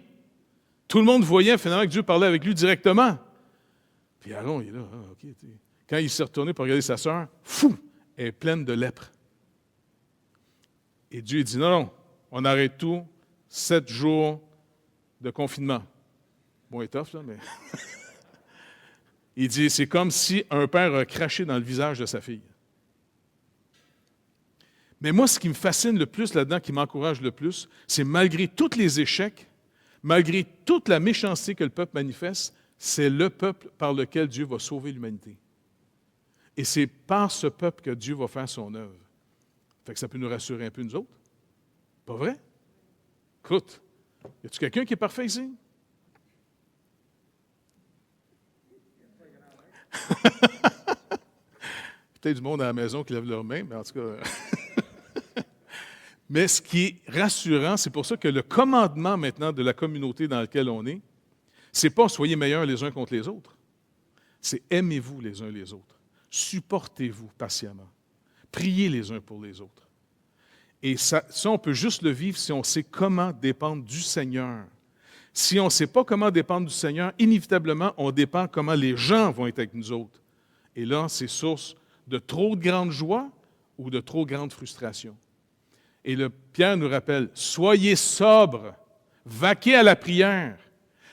C: Tout le monde voyait finalement que Dieu parlait avec lui directement. Puis Aaron, il est là, ah, OK. Quand il s'est retourné pour regarder sa sœur, fou, elle est pleine de lèpre. Et Dieu dit, non, on arrête tout, 7 jours de confinement. Bon, étoffe, là, mais... Il dit, c'est comme si un père a craché dans le visage de sa fille. Mais moi, ce qui me fascine le plus là-dedans, qui m'encourage le plus, c'est malgré tous les échecs, malgré toute la méchanceté que le peuple manifeste, c'est le peuple par lequel Dieu va sauver l'humanité. Et c'est par ce peuple que Dieu va faire son œuvre. Fait que ça peut nous rassurer un peu, nous autres. Pas vrai? Écoute, y a-t-il quelqu'un qui est parfait ici? Peut-être du monde à la maison qui lève leurs mains, mais en tout cas... Mais ce qui est rassurant, c'est pour ça que le commandement maintenant de la communauté dans laquelle on est, c'est pas « soyez meilleurs les uns contre les autres », c'est « aimez-vous les uns les autres ». Supportez-vous patiemment. Priez les uns pour les autres. Et ça, on peut juste le vivre si on sait comment dépendre du Seigneur. Si on ne sait pas comment dépendre du Seigneur, inévitablement, on dépend comment les gens vont être avec nous autres. Et là, c'est source de trop de grande joie ou de trop grande frustration. Et Pierre nous rappelle, soyez sobres, vaquez à la prière.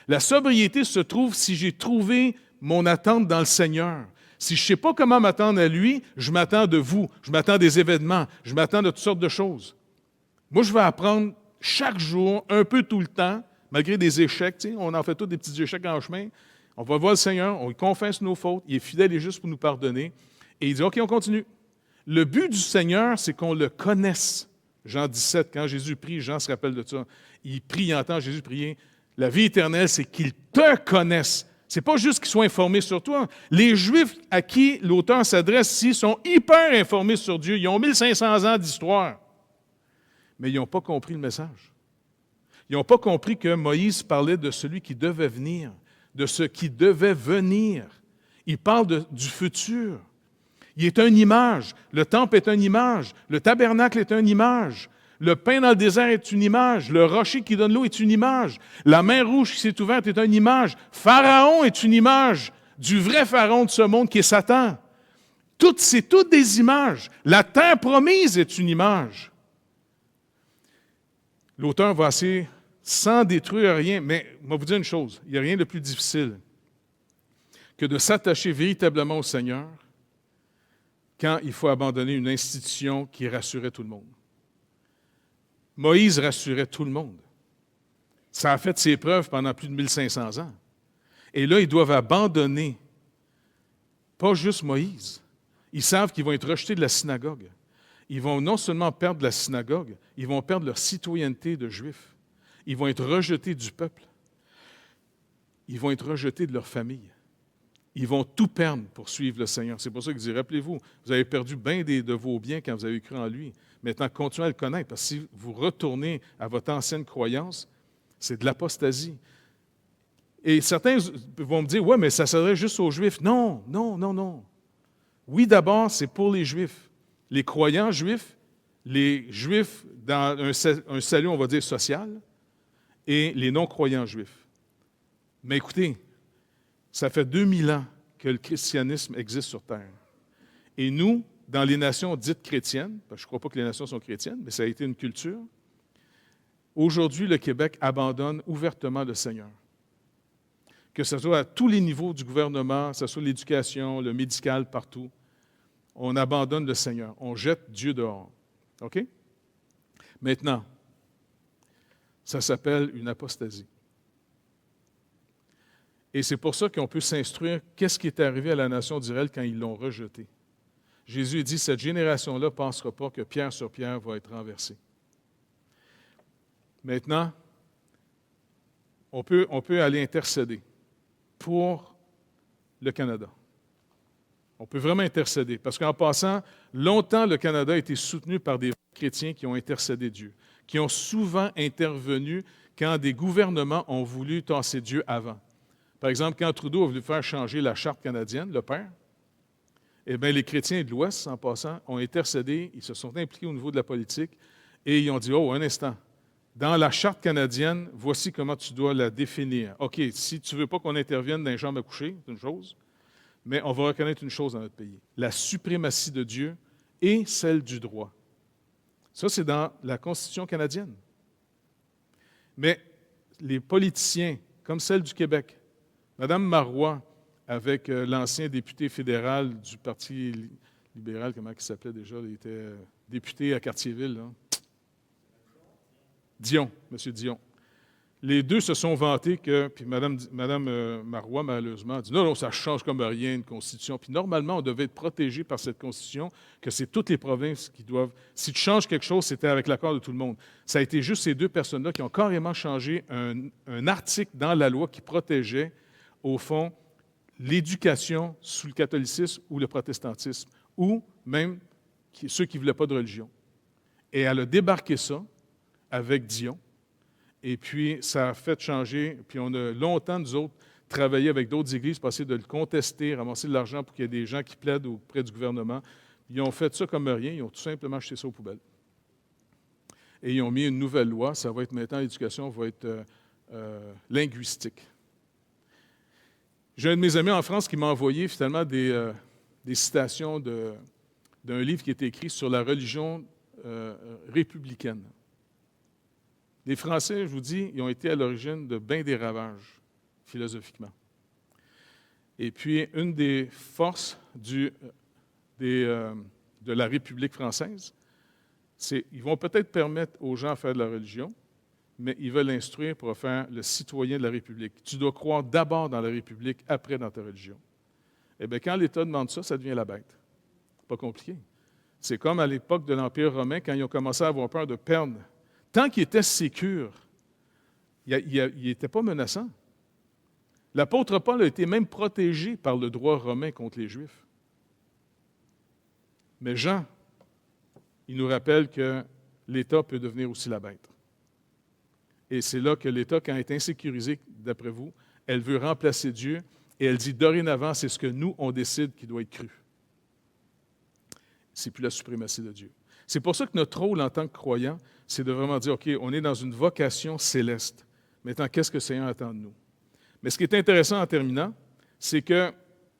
C: La sobriété se trouve si j'ai trouvé mon attente dans le Seigneur. Si je ne sais pas comment m'attendre à lui, je m'attends de vous, je m'attends des événements, je m'attends de toutes sortes de choses. Moi, je vais apprendre chaque jour, un peu tout le temps, malgré des échecs. On en fait tous des petits échecs en chemin. On va voir le Seigneur, on lui confesse nos fautes, il est fidèle et juste pour nous pardonner. Et il dit, OK, on continue. Le but du Seigneur, c'est qu'on le connaisse. Jean 17, quand Jésus prie, Jean se rappelle de ça. Il prie, il entend Jésus prier. La vie éternelle, c'est qu'il te connaisse. Ce n'est pas juste qu'ils soient informés sur toi. Les Juifs à qui l'auteur s'adresse ici sont hyper informés sur Dieu. Ils ont 1500 ans d'histoire. Mais ils n'ont pas compris le message. Ils n'ont pas compris que Moïse parlait de celui qui devait venir, de ce qui devait venir. Il parle du futur. Il est une image. Le temple est une image. Le tabernacle est une image. Le pain dans le désert est une image. Le rocher qui donne l'eau est une image. La mer rouge qui s'est ouverte est une image. Pharaon est une image du vrai pharaon de ce monde qui est Satan. C'est toutes des images. La terre promise est une image. L'auteur va essayer, sans détruire rien, mais je vais vous dire une chose, il n'y a rien de plus difficile que de s'attacher véritablement au Seigneur quand il faut abandonner une institution qui rassurait tout le monde. Moïse rassurait tout le monde. Ça a fait ses preuves pendant plus de 1500 ans. Et là, ils doivent abandonner, pas juste Moïse. Ils savent qu'ils vont être rejetés de la synagogue. Ils vont non seulement perdre la synagogue, ils vont perdre leur citoyenneté de Juifs. Ils vont être rejetés du peuple. Ils vont être rejetés de leur famille. Ils vont tout perdre pour suivre le Seigneur. C'est pour ça qu'il dit, rappelez-vous, vous avez perdu bien de vos biens quand vous avez cru en lui. Maintenant, continuez à le connaître, parce que si vous retournez à votre ancienne croyance, c'est de l'apostasie. Et certains vont me dire, ouais, mais ça s'adresse juste aux Juifs. Non, non, non, non. Oui, d'abord, c'est pour les Juifs. Les croyants juifs, les Juifs dans un salut, on va dire, social, et les non-croyants juifs. Mais écoutez, ça fait 2000 ans que le christianisme existe sur Terre. Et nous, dans les nations dites chrétiennes, parce que je ne crois pas que les nations sont chrétiennes, mais ça a été une culture, aujourd'hui, le Québec abandonne ouvertement le Seigneur. Que ce soit à tous les niveaux du gouvernement, que ce soit l'éducation, le médical, partout, on abandonne le Seigneur. On jette Dieu dehors. OK? Maintenant, ça s'appelle une apostasie. Et c'est pour ça qu'on peut s'instruire qu'est-ce qui est arrivé à la nation d'Israël quand ils l'ont rejeté. Jésus dit, cette génération-là ne pensera pas que pierre sur pierre va être renversée. Maintenant, on peut aller intercéder pour le Canada. On peut vraiment intercéder, parce qu'en passant, longtemps, le Canada a été soutenu par des chrétiens qui ont intercédé Dieu, qui ont souvent intervenu quand des gouvernements ont voulu tasser Dieu avant. Par exemple, quand Trudeau a voulu faire changer la charte canadienne, le père, eh bien, les chrétiens de l'Ouest, en passant, ont intercédé, ils se sont impliqués au niveau de la politique, et ils ont dit, oh, un instant, dans la charte canadienne, voici comment tu dois la définir. OK, si tu ne veux pas qu'on intervienne dans les chambres à coucher, c'est une chose, mais on va reconnaître une chose dans notre pays, la suprématie de Dieu et celle du droit. Ça, c'est dans la Constitution canadienne. Mais les politiciens, comme celle du Québec, Mme Marois, avec l'ancien député fédéral du Parti libéral, comment il s'appelait déjà, il était député à Cartierville, là. Dion, M. Dion. Les deux se sont vantés que, puis Mme Marois, malheureusement, a dit non, ça change comme rien une Constitution. Puis normalement, on devait être protégé par cette Constitution, que c'est toutes les provinces qui doivent. Si tu changes quelque chose, c'était avec l'accord de tout le monde. Ça a été juste ces deux personnes-là qui ont carrément changé un article dans la loi qui protégeait, au fond, l'éducation sous le catholicisme ou le protestantisme, ou même ceux qui ne voulaient pas de religion. Et elle a débarqué ça avec Dion. Et puis, ça a fait changer. Puis, on a longtemps, nous autres, travaillé avec d'autres églises pour essayer de le contester, ramasser de l'argent pour qu'il y ait des gens qui plaident auprès du gouvernement. Ils ont fait ça comme rien. Ils ont tout simplement jeté ça aux poubelles. Et ils ont mis une nouvelle loi. Ça va être maintenant, l'éducation va être linguistique. J'ai un de mes amis en France qui m'a envoyé finalement des citations d'un livre qui est écrit sur la religion républicaine. Les Français, je vous dis, ils ont été à l'origine de bien des ravages, philosophiquement. Et puis, une des forces de la République française, c'est qu'ils vont peut-être permettre aux gens de faire de la religion, mais ils veulent l'instruire pour faire le citoyen de la République. Tu dois croire d'abord dans la République, après dans ta religion. Eh bien, quand l'État demande ça, ça devient la bête. Pas compliqué. C'est comme à l'époque de l'Empire romain, quand ils ont commencé à avoir peur de perdre. Tant qu'il était sécure, il n'était pas menaçant. L'apôtre Paul a été même protégé par le droit romain contre les Juifs. Mais Jean, il nous rappelle que l'État peut devenir aussi la bête. Et c'est là que l'État, quand elle est insécurisé, d'après vous, elle veut remplacer Dieu et elle dit dorénavant, c'est ce que nous, on décide qui doit être cru. C'est plus la suprématie de Dieu. C'est pour ça que notre rôle en tant que croyant, c'est de vraiment dire, OK, on est dans une vocation céleste. Maintenant, qu'est-ce que le Seigneur attend de nous? Mais ce qui est intéressant en terminant, c'est que,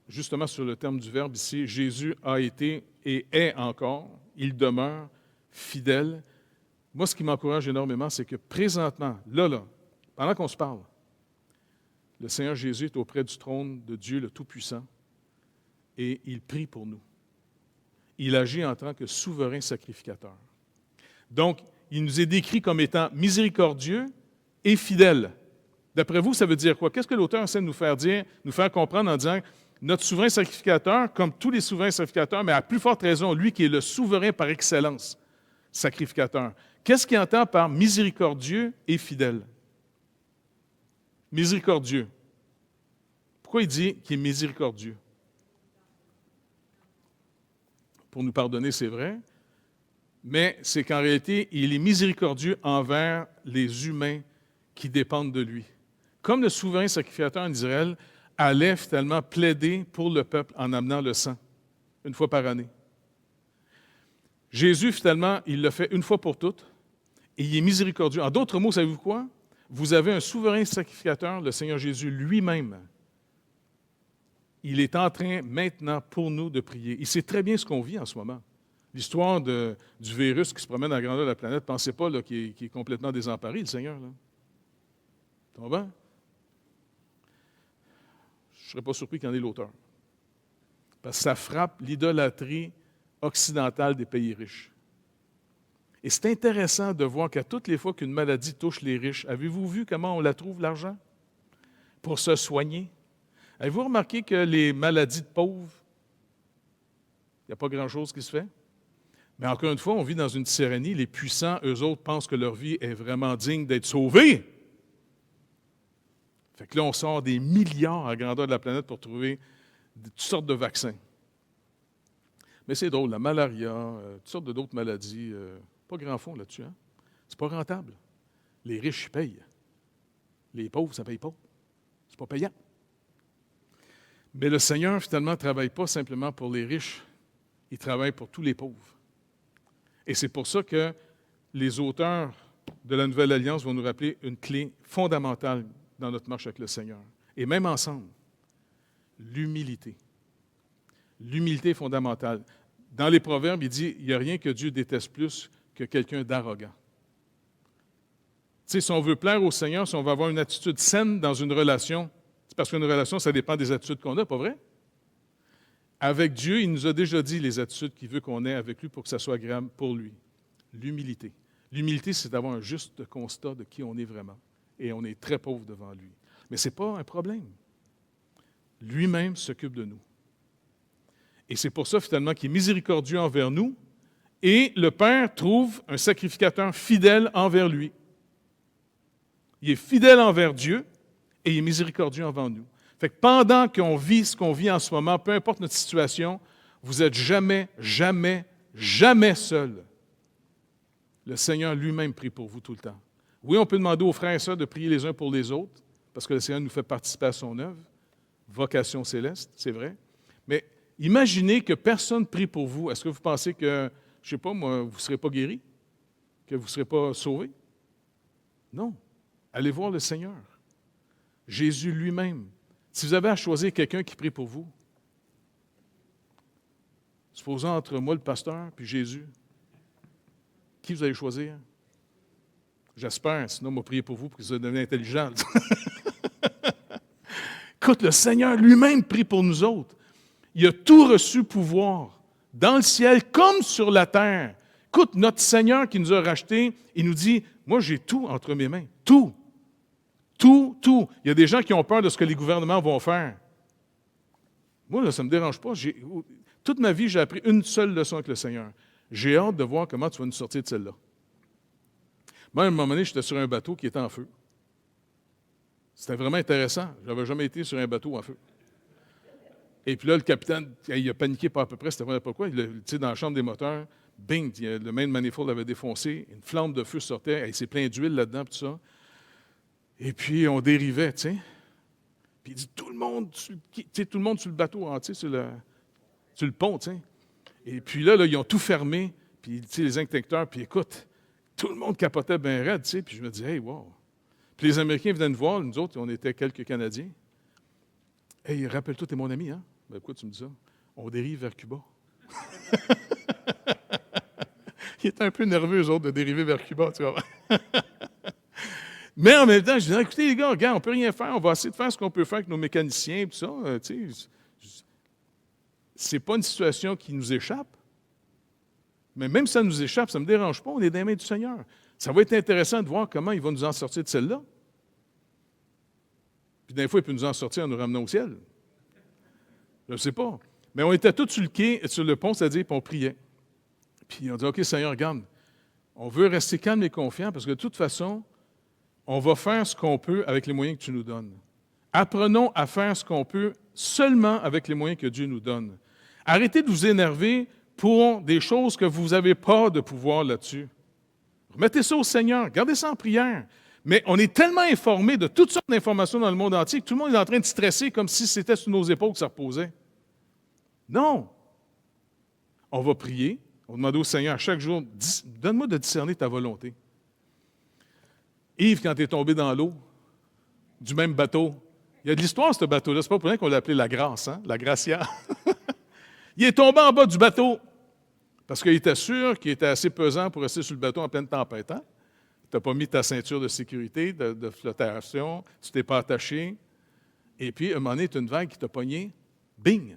C: justement sur le terme du verbe ici, Jésus a été et est encore, il demeure fidèle. Moi, ce qui m'encourage énormément, c'est que présentement, là, pendant qu'on se parle, le Seigneur Jésus est auprès du trône de Dieu le Tout-Puissant et il prie pour nous. Il agit en tant que souverain sacrificateur. Donc, il nous est décrit comme étant miséricordieux et fidèle. D'après vous, ça veut dire quoi? Qu'est-ce que l'auteur essaie de nous faire dire, nous faire comprendre en disant notre souverain sacrificateur, comme tous les souverains sacrificateurs, mais à plus forte raison, lui qui est le souverain par excellence, sacrificateur. Qu'est-ce qu'il entend par miséricordieux et fidèle? Miséricordieux. Pourquoi il dit qu'il est miséricordieux? Pour nous pardonner, c'est vrai, mais c'est qu'en réalité, il est miséricordieux envers les humains qui dépendent de lui. Comme le souverain sacrificateur en Israël allait finalement plaider pour le peuple en amenant le sang, une fois par année. Jésus, finalement, il le fait une fois pour toutes, et il est miséricordieux. En d'autres mots, savez-vous quoi? Vous avez un souverain sacrificateur, le Seigneur Jésus lui-même. Il est en train maintenant pour nous de prier. Il sait très bien ce qu'on vit en ce moment. L'histoire du virus qui se promène à la grandeur de la planète, pensez pas qu'il est complètement désemparé, le Seigneur. Là. Tu comprends? Je ne serais pas surpris qu'il en ait l'auteur. Parce que ça frappe l'idolâtrie occidentale des pays riches. Et c'est intéressant de voir qu'à toutes les fois qu'une maladie touche les riches, avez-vous vu comment on la trouve, l'argent? Pour se soigner. Avez-vous remarqué que les maladies de pauvres, n'y a pas grand-chose qui se fait. Mais encore une fois, on vit dans une tyrannie. Les puissants, eux autres, pensent que leur vie est vraiment digne d'être sauvée. Fait que là, on sort des milliards à la grandeur de la planète pour trouver toutes sortes de vaccins. Mais c'est drôle, la malaria, toutes sortes d'autres maladies, pas grand fond là-dessus. Hein? C'est pas rentable. Les riches, ils payent. Les pauvres, ça ne paye pas. C'est pas payant. Mais le Seigneur, finalement, ne travaille pas simplement pour les riches. Il travaille pour tous les pauvres. Et c'est pour ça que les auteurs de la Nouvelle Alliance vont nous rappeler une clé fondamentale dans notre marche avec le Seigneur. Et même ensemble, l'humilité. L'humilité fondamentale. Dans les Proverbes, il dit, il n'y a rien que Dieu déteste plus que quelqu'un d'arrogant. Tu sais, si on veut plaire au Seigneur, si on veut avoir une attitude saine dans une relation, c'est parce qu'une relation, ça dépend des attitudes qu'on a, pas vrai? Avec Dieu, il nous a déjà dit les attitudes qu'il veut qu'on ait avec lui pour que ça soit agréable pour lui. L'humilité. L'humilité, c'est d'avoir un juste constat de qui on est vraiment. Et on est très pauvre devant lui. Mais ce n'est pas un problème. Lui-même s'occupe de nous. Et c'est pour ça, finalement, qu'il est miséricordieux envers nous. Et le Père trouve un sacrificateur fidèle envers lui. Il est fidèle envers Dieu et il est miséricordieux envers nous. Fait que pendant qu'on vit ce qu'on vit en ce moment, peu importe notre situation, vous n'êtes jamais, jamais, jamais seul. Le Seigneur lui-même prie pour vous tout le temps. Oui, on peut demander aux frères et sœurs de prier les uns pour les autres, parce que le Seigneur nous fait participer à son œuvre, vocation céleste, c'est vrai. Mais imaginez que personne ne prie pour vous. Est-ce que vous pensez que, je ne sais pas moi, vous ne serez pas guéri? Que vous ne serez pas sauvé? Non. Allez voir le Seigneur. Jésus lui-même. Si vous avez à choisir quelqu'un qui prie pour vous, supposons entre moi, le pasteur, puis Jésus, qui vous allez choisir? J'espère, sinon, moi, prier pour vous pour que vous deveniez intelligent. Écoute, le Seigneur lui-même prie pour nous autres. Il a tout reçu pouvoir, dans le ciel comme sur la terre. Écoute, notre Seigneur qui nous a rachetés, il nous dit, moi, j'ai tout entre mes mains. Tout. Tout, tout. Il y a des gens qui ont peur de ce que les gouvernements vont faire. Moi, là, ça ne me dérange pas. Toute ma vie, j'ai appris une seule leçon avec le Seigneur. J'ai hâte de voir comment tu vas nous sortir de celle-là. Moi, à un moment donné, j'étais sur un bateau qui était en feu. C'était vraiment intéressant. Je n'avais jamais été sur un bateau en feu. Et puis là, le capitaine, il a paniqué pas à peu près, c'était vraiment pas quoi. Dans la chambre des moteurs, bing, le main manifold avait défoncé, une flamme de feu sortait, il s'est plein d'huile là-dedans, tout ça. Et puis, on dérivait, tu sais. Puis il dit, tout le monde sur le bateau, sur le pont, tu sais. Et puis là, ils ont tout fermé, puis les inspecteurs, puis écoute, tout le monde capotait bien raide, tu sais. Puis je me dis, hey, wow. Puis les Américains venaient nous voir, nous autres, on était quelques Canadiens. Hey, rappelle-toi, t'es mon ami, hein? Ben, pourquoi tu me dis ça? On dérive vers Cuba. Ils étaient un peu nerveux, eux autres, de dériver vers Cuba, tu vois. Mais en même temps, je disais, écoutez, les gars, regarde, on ne peut rien faire, on va essayer de faire ce qu'on peut faire avec nos mécaniciens et tout ça. C'est pas une situation qui nous échappe. Mais même si ça nous échappe, ça ne me dérange pas, on est dans les mains du Seigneur. Ça va être intéressant de voir comment il va nous en sortir de celle-là. Puis des fois, il peut nous en sortir en nous ramenant au ciel. Je ne sais pas. Mais on était tous sur le quai, sur le pont, c'est-à-dire, puis on priait. Puis on dit, OK, Seigneur, regarde, on veut rester calme et confiant parce que de toute façon, on va faire ce qu'on peut avec les moyens que tu nous donnes. Apprenons à faire ce qu'on peut seulement avec les moyens que Dieu nous donne. Arrêtez de vous énerver pour des choses que vous n'avez pas de pouvoir là-dessus. Remettez ça au Seigneur, gardez ça en prière. Mais on est tellement informé de toutes sortes d'informations dans le monde entier que tout le monde est en train de stresser comme si c'était sur nos épaules que ça reposait. Non. On va prier, on va demander au Seigneur chaque jour, donne-moi de discerner ta volonté. Yves, quand tu es tombé dans l'eau, du même bateau, il y a de l'histoire, ce bateau-là. C'est pas pour rien qu'on l'a appelé la Grâce, hein? La Gracia. Il est tombé en bas du bateau parce qu'il était sûr qu'il était assez pesant pour rester sur le bateau en pleine tempête. Hein? Tu n'as pas mis ta ceinture de sécurité, de flottation, tu ne t'es pas attaché. Et puis, à un moment donné, tu as une vague qui t'a pogné. Bing!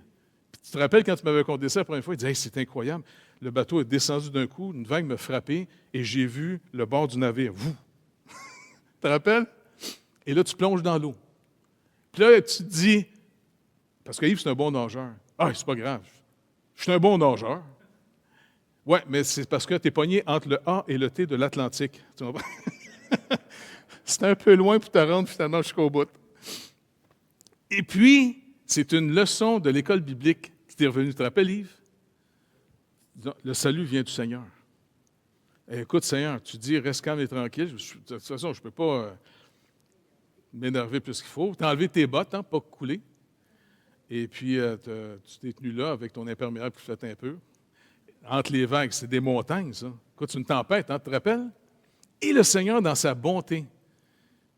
C: Puis, tu te rappelles quand tu m'avais conté ça la première fois, il disait, hey, c'est incroyable. Le bateau est descendu d'un coup, une vague m'a frappé et j'ai vu le bord du navire. Vous! Tu te rappelles? Et là, tu plonges dans l'eau. Puis là, tu te dis, parce que Yves, c'est un bon nageur. Ah, c'est pas grave. Je suis un bon nageur. Oui, mais c'est parce que tu es pogné entre le A et le T de l'Atlantique. Tu comprends? C'est un peu loin pour te rendre finalement jusqu'au bout. Et puis, c'est une leçon de l'école biblique qui t'est revenue. Tu te rappelles, Yves? Le salut vient du Seigneur. Et écoute, Seigneur, tu dis, reste calme et tranquille. De toute façon, je ne peux pas m'énerver plus qu'il faut. Tu as enlevé tes bottes, pas couler. Et puis, tu t'es tenu là avec ton imperméable qui flotte un peu. Entre les vagues, c'est des montagnes, ça. Écoute, c'est une tempête, tu te rappelles? Et le Seigneur, dans sa bonté.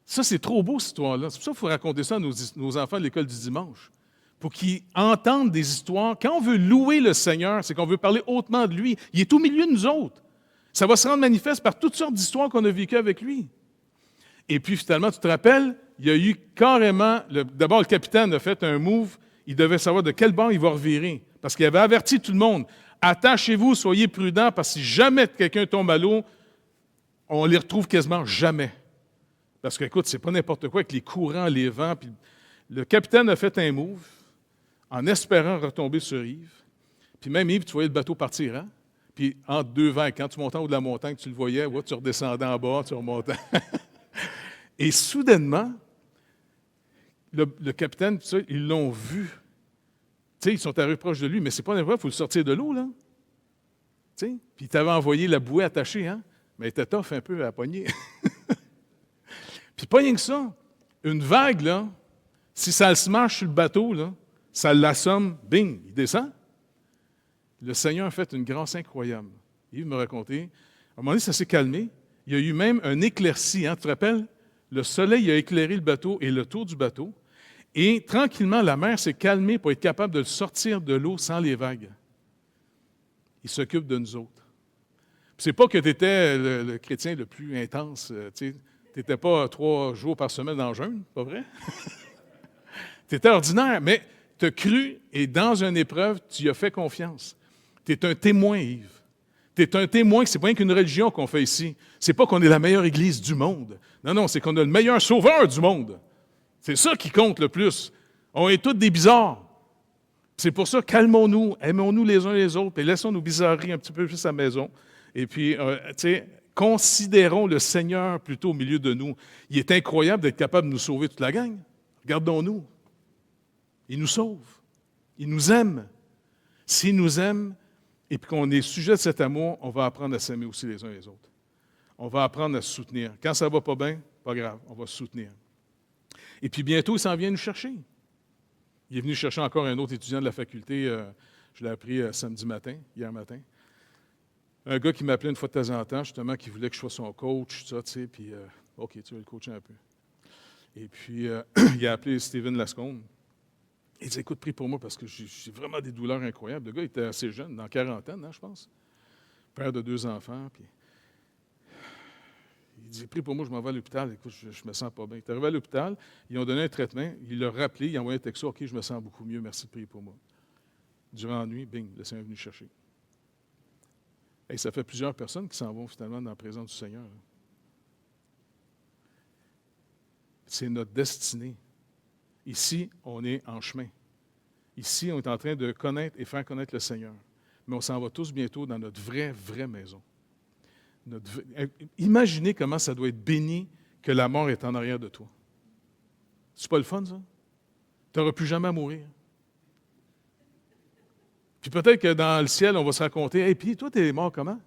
C: Ça, c'est trop beau, cette histoire-là. C'est pour ça qu'il faut raconter ça à nos enfants de l'école du dimanche. Pour qu'ils entendent des histoires. Quand on veut louer le Seigneur, c'est qu'on veut parler hautement de lui. Il est au milieu de nous autres. Ça va se rendre manifeste par toutes sortes d'histoires qu'on a vécues avec lui. Et puis, finalement, tu te rappelles, il y a eu carrément... D'abord, le capitaine a fait un move. Il devait savoir de quel bord il va revirer. Parce qu'il avait averti tout le monde. Attachez-vous, soyez prudents, parce que si jamais quelqu'un tombe à l'eau, on les retrouve quasiment jamais. Parce que, écoute, c'est pas n'importe quoi avec les courants, les vents. Puis le capitaine a fait un move en espérant retomber sur Yves. Puis même Yves, tu voyais le bateau partir, hein? Puis entre deux vagues, quand tu montais en haut de la montagne, tu le voyais, ouais, tu redescendais en bas, tu remontais. Et soudainement, le capitaine, tu sais, ils l'ont vu. Tu sais, ils sont arrivés proche de lui, mais c'est pas n'importe quoi, il faut le sortir de l'eau, là. Tu sais? Puis il t'avait envoyé la bouée attachée, hein? Mais il était tough un peu à pogner. Puis pas rien que ça. Une vague, là, si ça le smash sur le bateau, là, ça l'assomme, bing, il descend. Le Seigneur a fait une grâce incroyable. Yves me racontait, à un moment donné, ça s'est calmé. Il y a eu même un éclairci, hein, tu te rappelles? Le soleil a éclairé le bateau et le tour du bateau. Et tranquillement, la mer s'est calmée pour être capable de sortir de l'eau sans les vagues. Il s'occupe de nous autres. C'est pas que tu étais le chrétien le plus intense. Tu n'étais pas 3 jours par semaine en jeûne, pas vrai? Tu étais ordinaire, mais tu as cru et dans une épreuve, tu y as fait confiance. Tu es un témoin, Yves. Tu es un témoin que ce n'est pas rien qu'une religion qu'on fait ici. Ce n'est pas qu'on est la meilleure église du monde. Non, non, c'est qu'on a le meilleur sauveur du monde. C'est ça qui compte le plus. On est tous des bizarres. C'est pour ça, calmons-nous, aimons-nous les uns les autres, et laissons nos bizarreries un petit peu plus à la maison. Et puis, tu sais, considérons le Seigneur plutôt au milieu de nous. Il est incroyable d'être capable de nous sauver toute la gang. Regardons-nous. Il nous sauve. Il nous aime. S'il nous aime, et puis qu'on est sujet de cet amour, on va apprendre à s'aimer aussi les uns les autres. On va apprendre à se soutenir. Quand ça ne va pas bien, pas grave, on va se soutenir. Et puis bientôt, il s'en vient nous chercher. Il est venu chercher encore un autre étudiant de la faculté, je l'ai appris samedi matin, hier matin. Un gars qui m'appelait une fois de temps en temps, justement, qui voulait que je sois son coach, tout ça, tu sais, puis OK, tu vas le coacher un peu. Et puis, il a appelé Steven Lascombe. Il dit, écoute, prie pour moi parce que j'ai vraiment des douleurs incroyables. Le gars était assez jeune, dans la quarantaine, hein, je pense. Père de 2 enfants, puis... Il dit, prie pour moi, je m'en vais à l'hôpital. Écoute, je me sens pas bien. Il est arrivé à l'hôpital, ils ont donné un traitement, il l'a rappelé, il a envoyé un texto, OK, je me sens beaucoup mieux, merci de prier pour moi. Durant la nuit, bing, le Seigneur est venu chercher. Et ça fait plusieurs personnes qui s'en vont finalement dans la présence du Seigneur. C'est notre destinée. Ici, on est en chemin. Ici, on est en train de connaître et faire connaître le Seigneur. Mais on s'en va tous bientôt dans notre vraie maison. Imaginez comment ça doit être béni que la mort est en arrière de toi. C'est pas le fun, ça? Tu n'auras plus jamais à mourir. Puis peut-être que dans le ciel, on va se raconter, « Hey, puis toi, t'es mort comment? »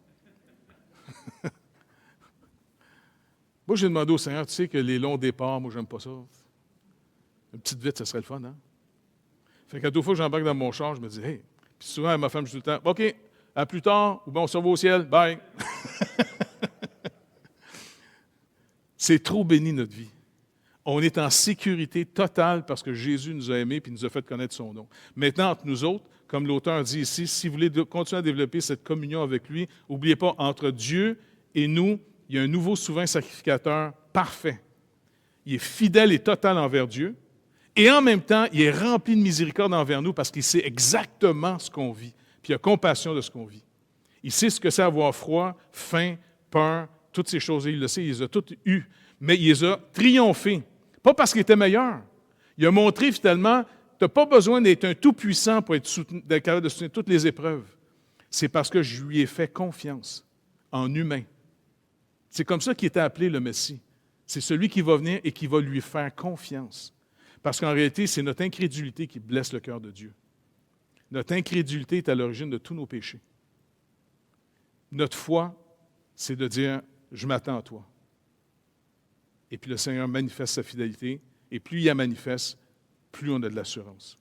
C: Moi, j'ai demandé au Seigneur, tu sais que les longs départs, moi, j'aime pas ça. Une petite vite, ça serait le fun, hein? Fait qu'à 2 fois que j'embarque dans mon char, je me dis, « Hey! » Puis souvent, à ma femme, je dis tout le temps, « OK, à plus tard, ou bien on se revoit au ciel, bye! » C'est trop béni, notre vie. On est en sécurité totale parce que Jésus nous a aimés et nous a fait connaître son nom. Maintenant, entre nous autres, comme l'auteur dit ici, si vous voulez continuer à développer cette communion avec lui, n'oubliez pas, entre Dieu et nous, il y a un nouveau souverain sacrificateur parfait. Il est fidèle et total envers Dieu. Et en même temps, il est rempli de miséricorde envers nous parce qu'il sait exactement ce qu'on vit. Puis il a compassion de ce qu'on vit. Il sait ce que c'est avoir froid, faim, peur, toutes ces choses. Il le sait, il les a toutes eues. Mais il les a triomphées. Pas parce qu'il était meilleur. Il a montré finalement Tu n'as pas besoin d'être un tout-puissant pour être capable de soutenir toutes les épreuves. C'est parce que je lui ai fait confiance en humain. C'est comme ça qu'il était appelé le Messie. C'est celui qui va venir et qui va lui faire confiance. Parce qu'en réalité, c'est notre incrédulité qui blesse le cœur de Dieu. Notre incrédulité est à l'origine de tous nos péchés. Notre foi, c'est de dire « je m'attends à toi ». Et puis le Seigneur manifeste sa fidélité, et plus il la manifeste, plus on a de l'assurance.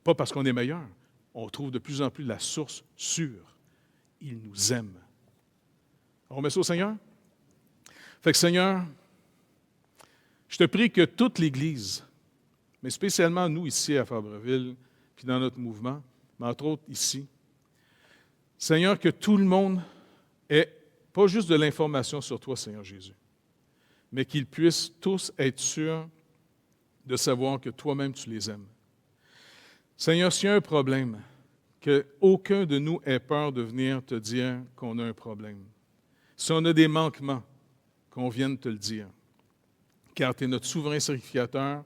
C: Pas parce qu'on est meilleur, on trouve de plus en plus la source sûre. Il nous aime. On remet ça au Seigneur? Fait que Seigneur, je te prie que toute l'Église, mais spécialement nous ici à Fabreville, puis dans notre mouvement, mais entre autres ici, Seigneur, que tout le monde ait pas juste de l'information sur toi, Seigneur Jésus, mais qu'ils puissent tous être sûrs de savoir que toi-même tu les aimes. Seigneur, s'il y a un problème, qu'aucun de nous ait peur de venir te dire qu'on a un problème. Si on a des manquements, qu'on vienne te le dire. Car tu es notre souverain sacrificateur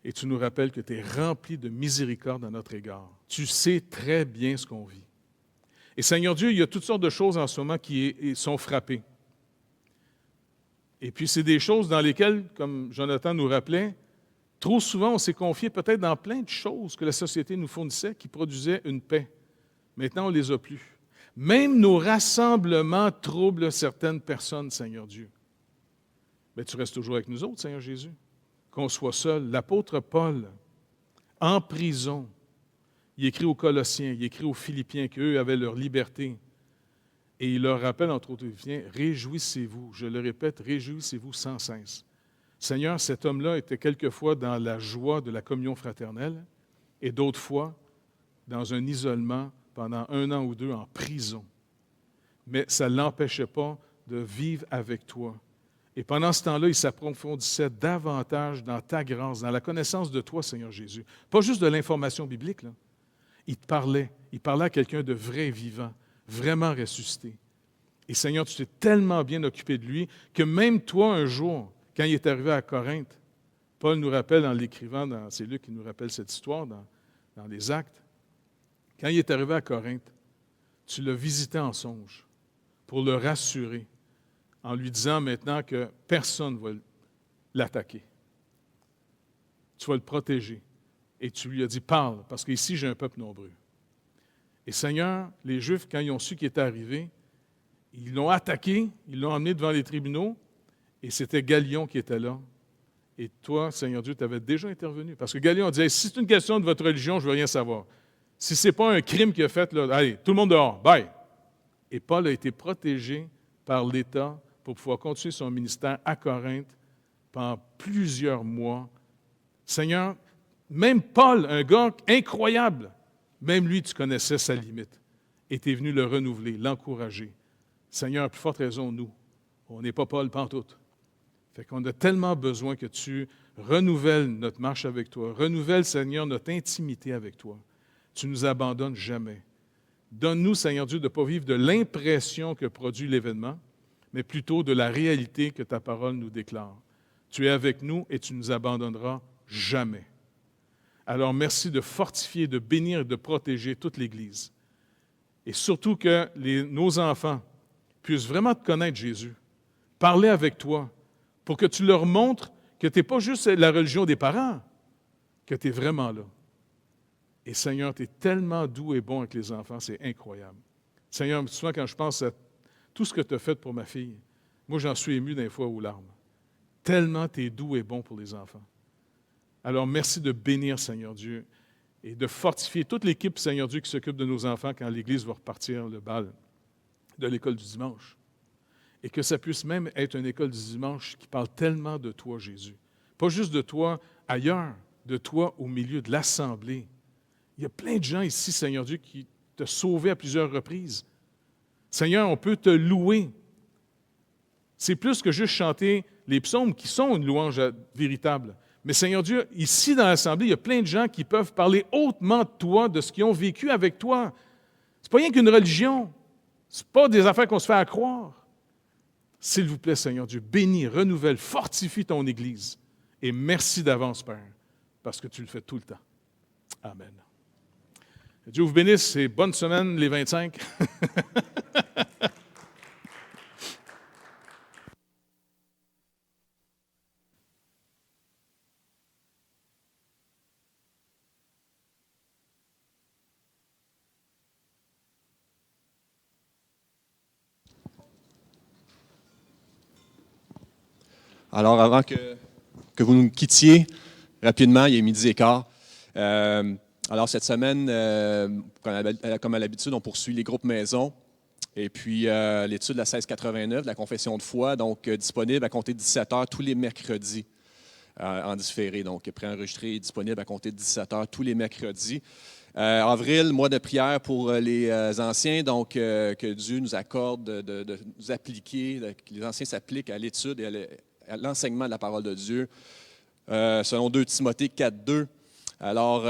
C: et tu nous rappelles que tu es rempli de miséricorde à notre égard. Tu sais très bien ce qu'on vit. Et Seigneur Dieu, il y a toutes sortes de choses en ce moment qui sont frappées. Et puis c'est des choses dans lesquelles, comme Jonathan nous rappelait, trop souvent on s'est confié peut-être dans plein de choses que la société nous fournissait qui produisaient une paix. Maintenant, on ne les a plus. Même nos rassemblements troublent certaines personnes, Seigneur Dieu. Mais tu restes toujours avec nous autres, Seigneur Jésus. Qu'on soit seul. L'apôtre Paul, en prison, il écrit aux Colossiens, il écrit aux Philippiens qu'eux avaient leur liberté. Et il leur rappelle, entre autres Philippiens, réjouissez-vous. Je le répète, réjouissez-vous sans cesse. Seigneur, cet homme-là était quelquefois dans la joie de la communion fraternelle et d'autres fois dans un isolement pendant 1 an ou 2 en prison. Mais ça ne l'empêchait pas de vivre avec toi. Et pendant ce temps-là, il s'approfondissait davantage dans ta grâce, dans la connaissance de toi, Seigneur Jésus. Pas juste de l'information biblique, là. Il te parlait. Il parlait à quelqu'un de vrai et vivant, vraiment ressuscité. Et Seigneur, tu t'es tellement bien occupé de lui que même toi, un jour, quand il est arrivé à Corinthe, Paul nous rappelle en l'écrivant, c'est Luc qui nous rappelle cette histoire dans les Actes, quand il est arrivé à Corinthe, tu l'as visité en songe pour le rassurer en lui disant maintenant que personne ne va l'attaquer. Tu vas le protéger. Et tu lui as dit, parle, parce qu'ici, j'ai un peuple nombreux. Et Seigneur, les Juifs, quand ils ont su qu'il était arrivé, ils l'ont attaqué, ils l'ont emmené devant les tribunaux, et c'était Galion qui était là. Et toi, Seigneur Dieu, tu avais déjà intervenu. Parce que Galion disait, si c'est une question de votre religion, je ne veux rien savoir. Si ce n'est pas un crime qu'il a fait, là, allez, tout le monde dehors, bye! Et Paul a été protégé par l'État pour pouvoir continuer son ministère à Corinthe pendant plusieurs mois. Seigneur, même Paul, un gars incroyable, même lui, tu connaissais sa limite. Et tu es venu le renouveler, l'encourager. Seigneur, à plus forte raison, nous, on n'est pas Paul pantoute. Fait qu'on a tellement besoin que tu renouvelles notre marche avec toi. Renouvelle, Seigneur, notre intimité avec toi. Tu ne nous abandonnes jamais. Donne-nous, Seigneur Dieu, de ne pas vivre de l'impression que produit l'événement, mais plutôt de la réalité que ta parole nous déclare. Tu es avec nous et tu ne nous abandonneras jamais. Alors, merci de fortifier, de bénir et de protéger toute l'Église. Et surtout que nos enfants puissent vraiment te connaître, Jésus, parler avec toi, pour que tu leur montres que tu n'es pas juste la religion des parents, que tu es vraiment là. Et Seigneur, tu es tellement doux et bon avec les enfants, c'est incroyable. Seigneur, souvent quand je pense à tout ce que tu as fait pour ma fille, moi j'en suis ému des fois aux larmes. Tellement tu es doux et bon pour les enfants. Alors merci de bénir, Seigneur Dieu, et de fortifier toute l'équipe, Seigneur Dieu, qui s'occupe de nos enfants quand l'Église va repartir le bal de l'école du dimanche. Et que ça puisse même être une école du dimanche qui parle tellement de toi, Jésus. Pas juste de toi ailleurs, de toi au milieu de l'assemblée. Il y a plein de gens ici, Seigneur Dieu, qui t'ont sauvé à plusieurs reprises. Seigneur, on peut te louer. C'est plus que juste chanter les psaumes qui sont une louange véritable. Mais Seigneur Dieu, ici dans l'assemblée, il y a plein de gens qui peuvent parler hautement de toi, de ce qu'ils ont vécu avec toi. Ce n'est pas rien qu'une religion. Ce n'est pas des affaires qu'on se fait à croire. S'il vous plaît, Seigneur Dieu, bénis, renouvelle, fortifie ton Église. Et merci d'avance, Père, parce que tu le fais tout le temps. Amen. Dieu vous bénisse et bonne semaine les 25.
B: Alors, avant que vous nous quittiez, rapidement, il est 12h15. Alors, cette semaine, comme à l'habitude, on poursuit les groupes maison. Et puis, l'étude de la 1689, de la confession de foi, donc disponible à compter de 17h tous les mercredis en différé. Donc, préenregistré et disponible à compter de 17h tous les mercredis. Avril, mois de prière pour les anciens, donc que Dieu nous accorde de nous appliquer, que les anciens s'appliquent à l'étude et à l'enseignement de la parole de Dieu, selon 2 Timothée 4:2. Alors,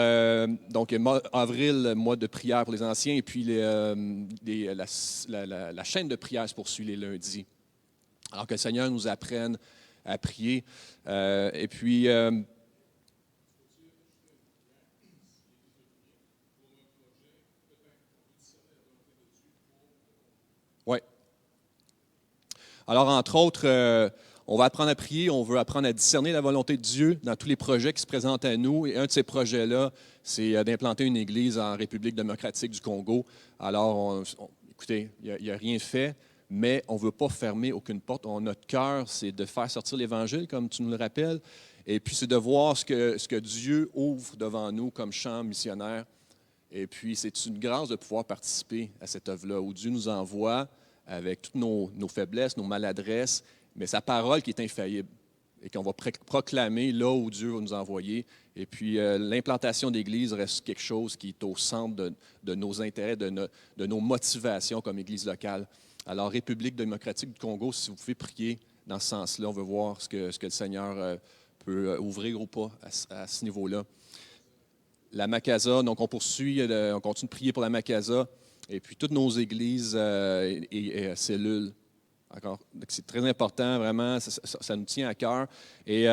B: donc, avril, mois de prière pour les anciens, et puis la chaîne de prière se poursuit les lundis. Alors que le Seigneur nous apprenne à prier. Et puis, oui. Alors, entre autres, on va apprendre à prier, on veut apprendre à discerner la volonté de Dieu dans tous les projets qui se présentent à nous. Et un de ces projets-là, c'est d'implanter une église en République démocratique du Congo. Alors, écoutez, il n'y a rien fait, mais on ne veut pas fermer aucune porte. Notre cœur, c'est de faire sortir l'Évangile, comme tu nous le rappelles, et puis c'est de voir ce que Dieu ouvre devant nous comme champ missionnaire. Et puis, c'est une grâce de pouvoir participer à cette œuvre-là, où Dieu nous envoie avec toutes nos faiblesses, nos maladresses, mais sa parole qui est infaillible et qu'on va proclamer là où Dieu va nous envoyer. Et puis, l'implantation d'Église reste quelque chose qui est au centre de nos intérêts, de nos motivations comme Église locale. Alors, République démocratique du Congo, si vous pouvez prier dans ce sens-là, on veut voir ce que le Seigneur peut ouvrir ou pas à ce niveau-là. La Macasa, donc on poursuit, on continue de prier pour la Macasa et puis toutes nos églises et cellules. C'est très important, vraiment, ça nous tient à cœur. Et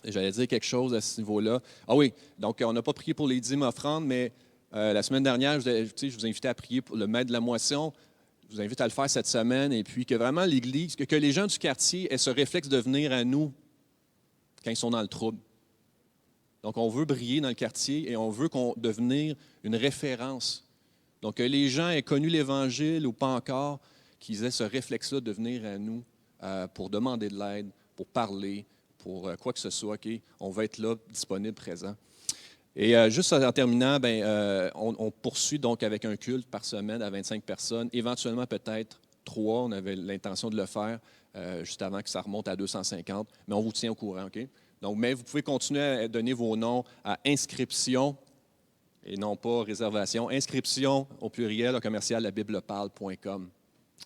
B: j'allais dire quelque chose à ce niveau-là. Ah oui, donc on n'a pas prié pour les dîmes offrandes, mais la semaine dernière, je vous invitais à prier pour le maître de la moisson. Je vous invite à le faire cette semaine et puis que vraiment l'Église, que les gens du quartier aient ce réflexe de venir à nous quand ils sont dans le trouble. Donc, on veut briller dans le quartier et on veut devenir une référence. Donc, que les gens aient connu l'Évangile ou pas encore, qu'ils aient ce réflexe-là de venir à nous pour demander de l'aide, pour parler, pour quoi que ce soit. Okay? On va être là, disponible, présent. Et juste en terminant, on poursuit donc avec un culte par semaine à 25 personnes, éventuellement peut-être 3. On avait l'intention de le faire juste avant que ça remonte à 250, mais on vous tient au courant, OK? Donc, mais vous pouvez continuer à donner vos noms à inscription et non pas réservation. Inscription au pluriel, au commercial, labibleparle.com.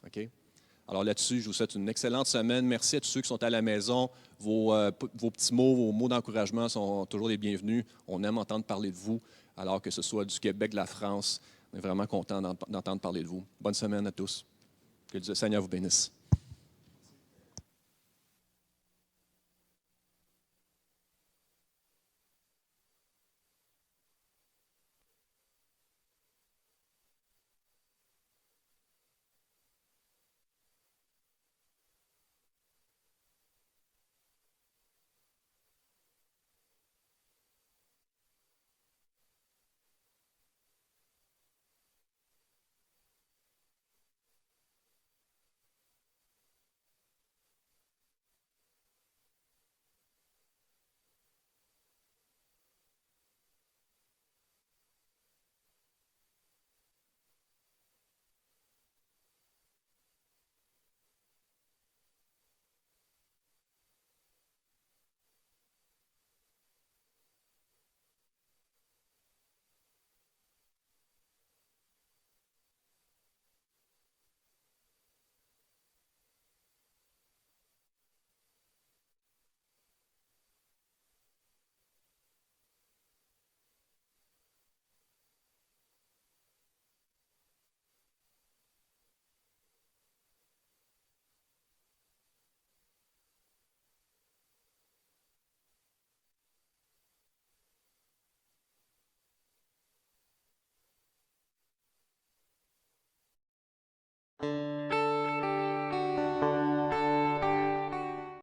B: OK? Alors là-dessus, je vous souhaite une excellente semaine. Merci à tous ceux qui sont à la maison. Vos petits mots, vos mots d'encouragement sont toujours les bienvenus. On aime entendre parler de vous, alors que ce soit du Québec, de la France. On est vraiment content d'entendre parler de vous. Bonne semaine à tous. Que le Seigneur vous bénisse.